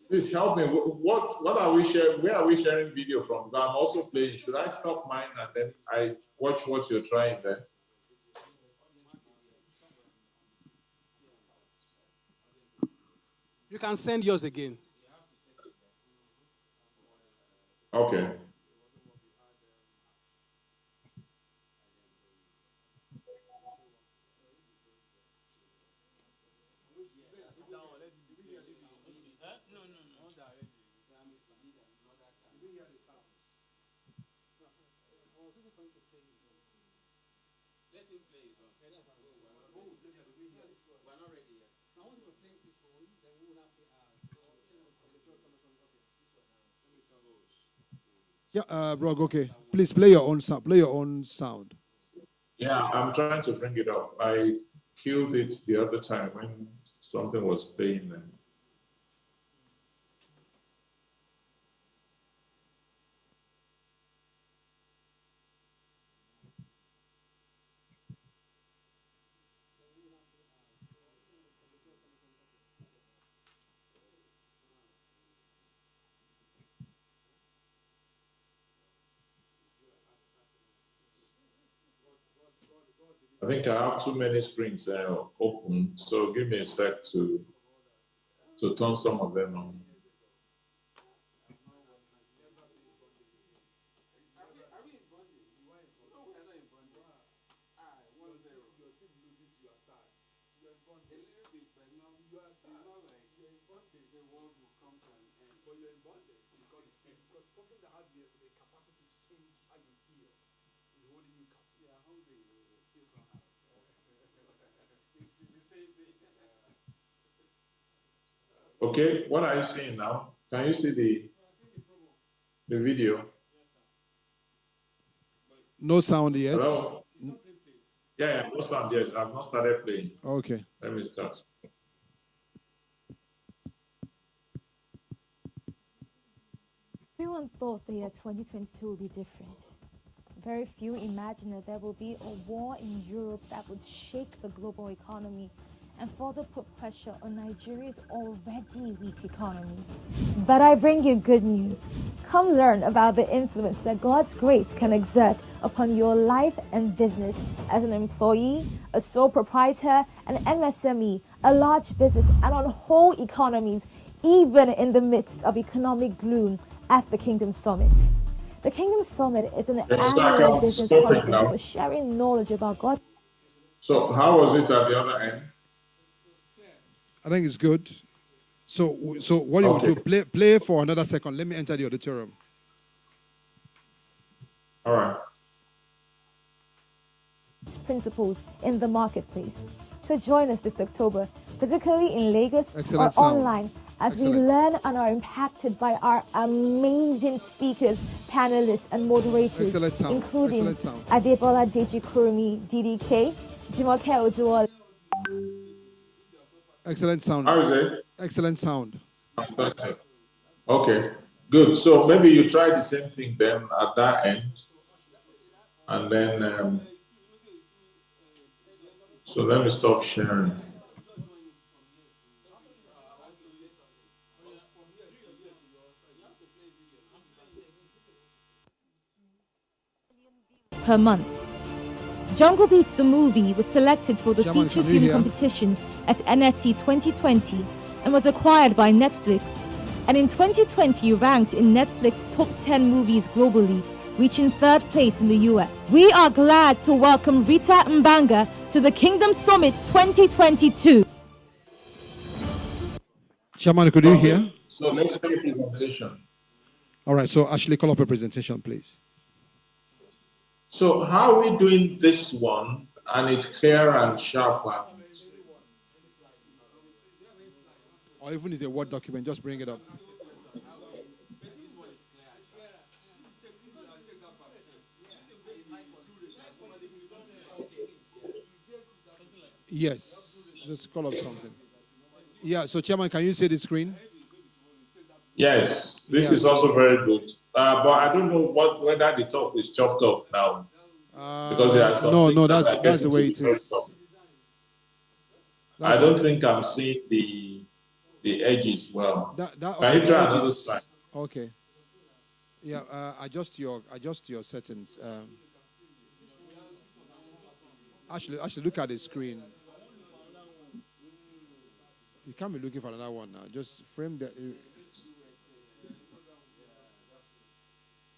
Please help me. What are we sharing? Where are we sharing video from? I'm also playing. Should I stop mine and then I watch what you're trying there? You can send yours again. Okay. Yeah, bro, okay. Please play your own sound. Play your own sound. Yeah, I'm trying to bring it up. I killed it the other time when something was playing. I think I have too many screens open, so give me a sec to turn some of them on. Something that has the capacity to change how you feel is holding you captive. Yeah, hungry. Okay, what are you seeing now? Can you see the video? No sound yet. Hello? Yeah, no sound yet. I've not started playing. Okay. Let me start. Everyone thought the year 2022 would be different. Very few imagined that there will be a war in Europe that would shake the global economy and further put pressure on Nigeria's already weak economy. But I bring you good news. Come learn about the influence that God's grace can exert upon your life and business as an employee, a sole proprietor, an MSME, a large business, and on whole economies, even in the midst of economic gloom at the Kingdom Summit. The Kingdom Summit is an annual business conference for sharing knowledge about God. So how was it at the other end? I think it's good. So what do you want to do? Play for another second. Let me enter the auditorium. All right. Principles in the marketplace. So join us this October, physically in Lagos or online, as we learn and are impacted by our amazing speakers, panelists, and moderators, including Adebola Deji Kurumi, DDK, Jumoke Oduola. Excellent sound. How is it? Excellent sound. Fantastic. Okay, good. So maybe you try the same thing then at that end. And then, so let me stop sharing. Per month. Jungle Beats the movie was selected for the featured film competition at NSC 2020 and was acquired by Netflix. And in 2020 ranked in Netflix top 10 movies globally, reaching 3rd place in the US. We are glad to welcome Rita Mbanga to the Kingdom Summit 2022. Chairman, could you hear? So let's do a presentation. All right, so Ashley, call up a presentation, please. So how are we doing this one? And it's clear and sharper. Or even is a Word document, just bring it up. Yes, just call up something. Yeah, so Chairman, can you see the screen? Yes, this is also very good. But I don't know whether the top is chopped off now. Because there are some no, that's the way it is. I don't think I'm seeing the edges well. Can you try another slide? Okay. Yeah, adjust your settings. Actually, look at the screen. You can't be looking for another one now. Just frame the.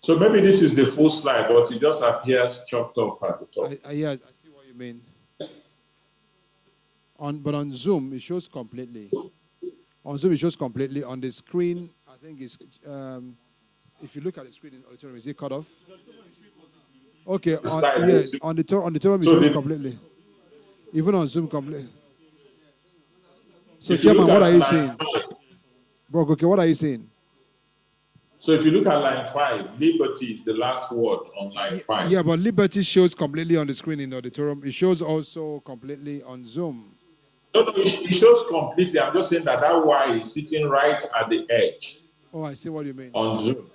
So maybe this is the full slide, but it just appears chopped off at the top. Yes, I see what you mean. But on Zoom, it shows completely. On Zoom, it shows completely. On the screen, I think it's. If you look at the screen in auditorium, is it cut off? Okay. On the auditorium, it shows completely. Even on Zoom, completely. So, Chairman, what are you saying? Bro, okay, what are you saying? So if you look at line 5, liberty is the last word on line 5. Yeah, but liberty shows completely on the screen in the auditorium. It shows also completely on Zoom. No, it shows completely. I'm just saying that Y is sitting right at the edge. Oh, I see what you mean. On Zoom.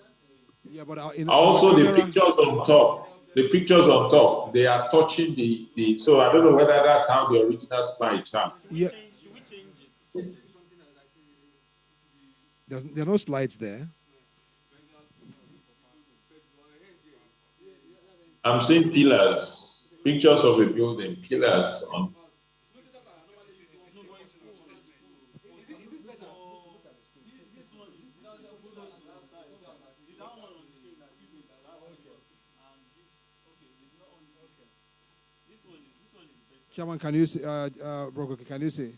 Yeah, but also the pictures on top. The pictures on top, they are touching the. So I don't know whether that's how the original slides are. Yeah. There are no slides there. I'm seeing pillars, pictures of a building, pillars on. Chairman, can you see? Brokoke, can you see?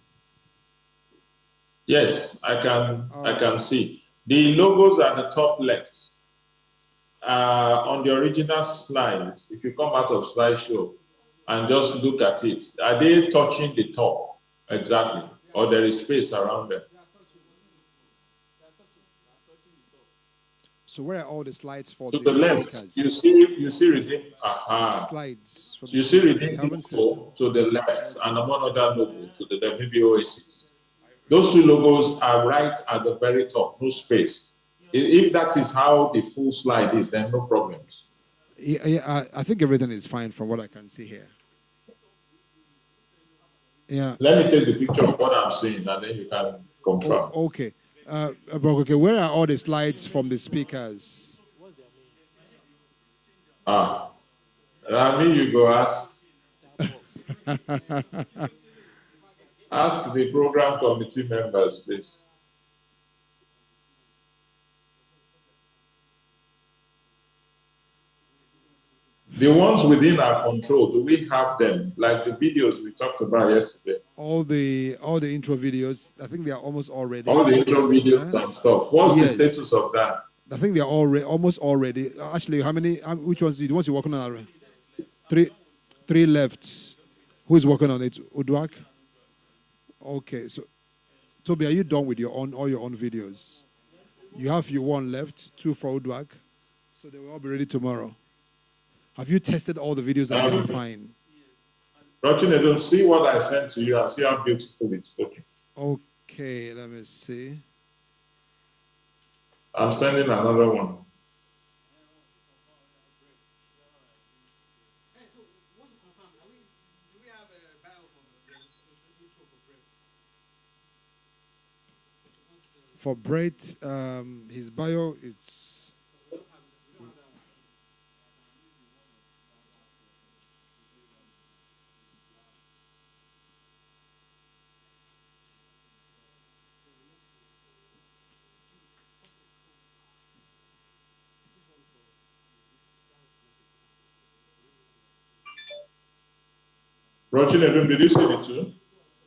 Yes, I can. I can see the logos at the top left. On the original slide, if you come out of slideshow and just look at it, are they touching the top exactly, or there is space around them? So where are all the slides for to the left? speakers? You see redeem. Slides. You see redeem to the left, and among other logo to the left, maybe Oasis. Those two logos are right at the very top, no space. If that is how the full slide is, then no problems. Yeah, I think everything is fine from what I can see here. Yeah. Let me take the picture of what I'm seeing, and then you can confirm. Okay. Okay, where are all the slides from the speakers? Rami, you go ask. Ask the program committee members, please. The ones within our control, do we have them? Like the videos we talked about yesterday. All the intro videos, I think they are almost all ready. All the intro videos and stuff. What's the status of that? I think they are almost all ready. Actually, which ones? The ones you're working on already? Three left. Who is working on it? Udwak? Okay, so Toby, are you done with all your own videos? You have your one left, 2 for Udwak. So they will all be ready tomorrow. Have you tested all the videos and they are fine? Rochin, don't see what I sent to you and see how beautiful it's looking. Okay, let me see. I'm sending another one. For Brett, his bio, it's... Roger, did you see it too?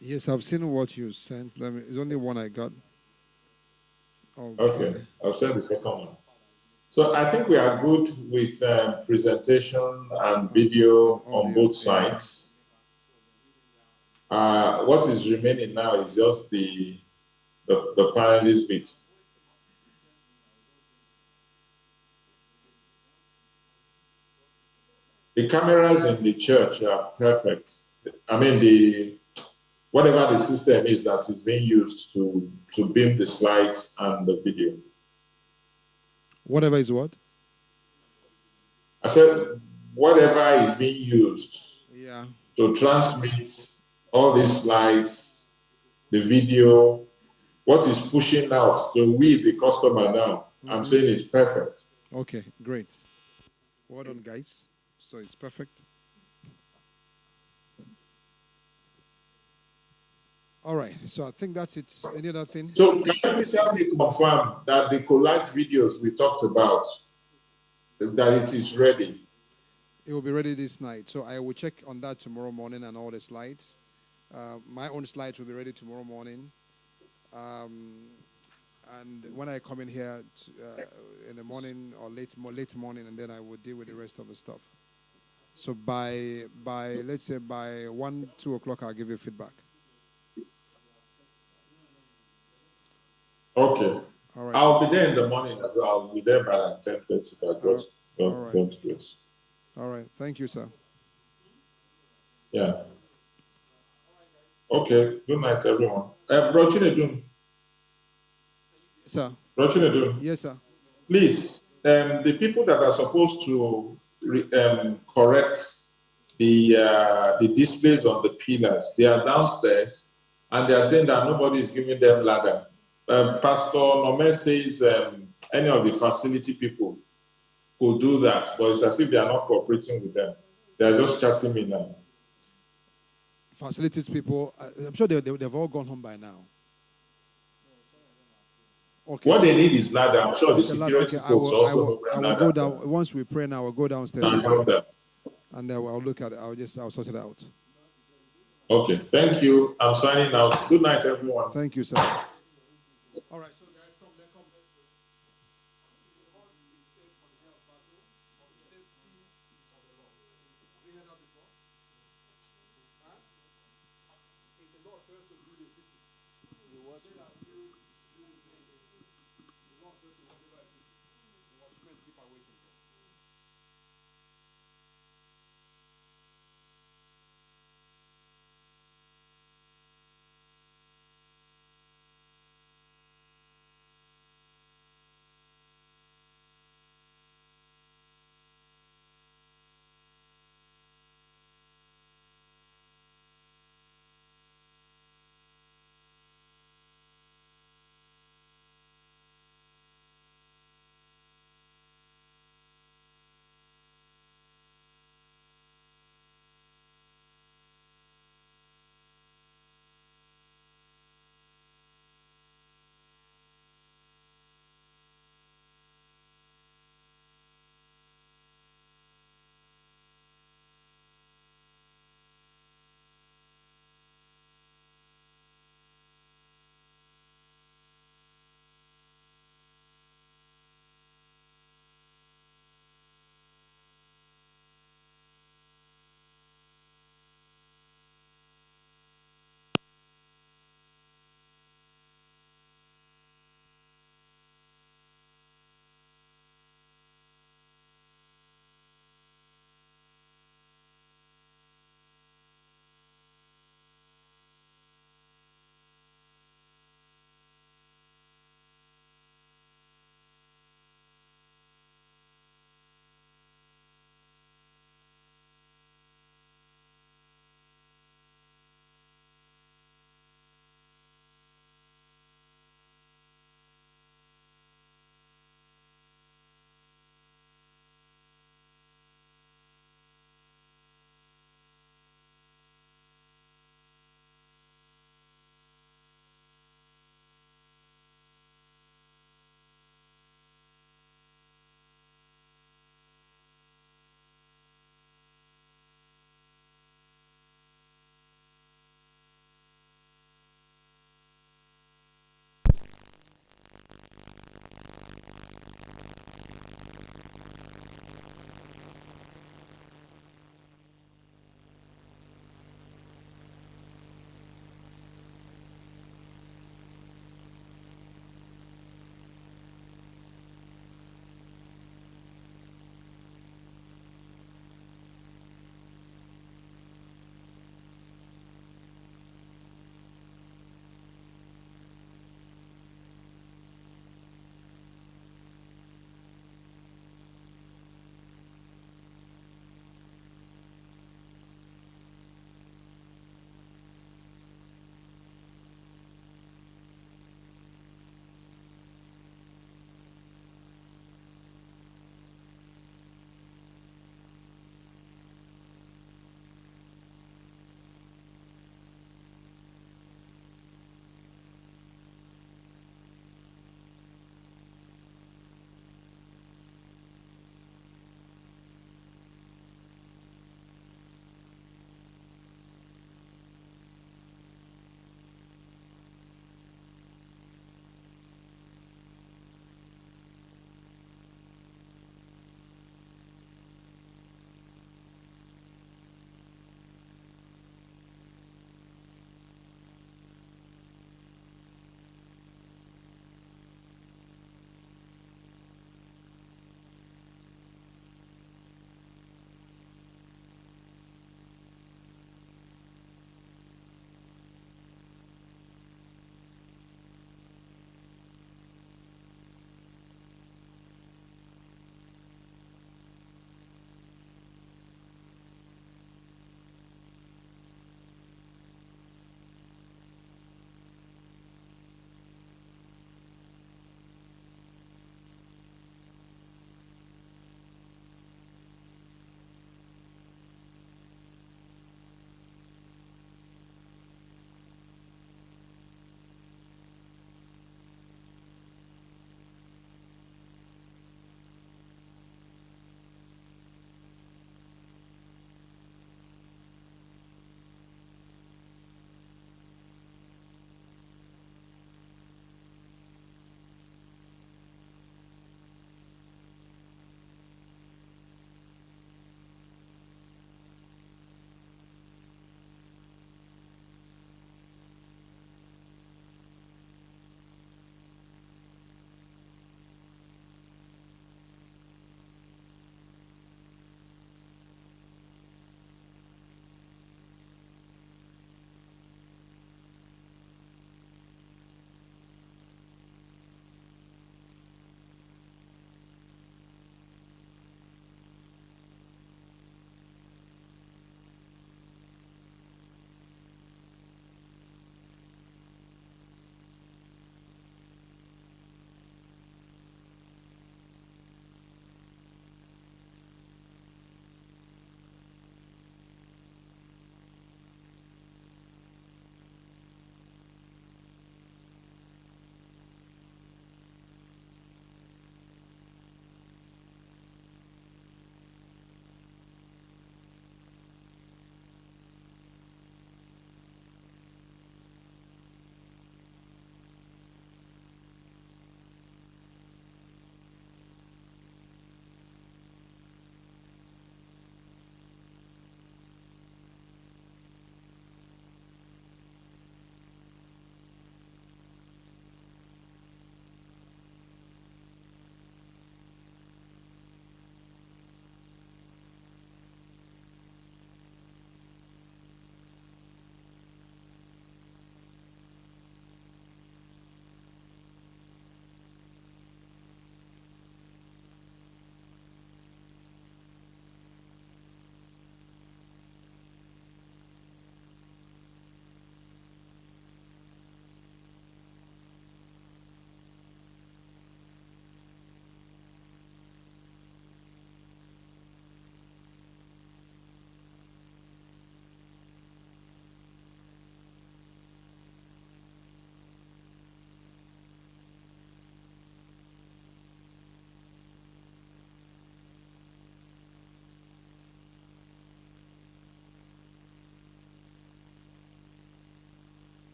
Yes, I've seen what you sent. It's only one I got. Okay, I'll send the second one. So I think we are good with presentation and video on both sides. What is remaining now is just the panelist bit. The cameras in the church are perfect. I mean, whatever the system is that is being used to beam the slides and the video. Whatever is what? I said, whatever is being used to transmit all these slides, the video, what is pushing out to we, the customer now, I'm saying is perfect. Okay, great. Well done, guys. So it's perfect. All right, so I think that's it. Any other thing? So can you tell me confirm that the collage videos we talked about, that it is ready? It will be ready this night. So I will check on that tomorrow morning and all the slides. My own slides will be ready tomorrow morning. And when I come in here in the morning or late morning, and then I will deal with the rest of the stuff. So by let's say by 1, 2 o'clock, I'll give you feedback. Okay. All right. I'll be there in the morning as well. I'll be there by like 10:30. All right. Thank you, sir. Yeah. Okay. Good night, everyone. Brochinedum. Sir. Brochinedum. Yes, sir. Please, the people that are supposed to correct the displays on the pillars, they are downstairs, and they are saying that nobody is giving them ladder. Pastor Nome says any of the facility people could do that, but it's as if they are not cooperating with them. They are just chatting me now. Facilities people, I'm sure they've all gone home by now. Okay, what they need is ladder. I'm sure the security folks I will go down. Once we pray now, I'll go downstairs and then I'll look at it. I'll sort it out. Okay, thank you. I'm signing out. Good night, everyone. Thank you, sir. All right, so guys, come. Watchmen keep awake.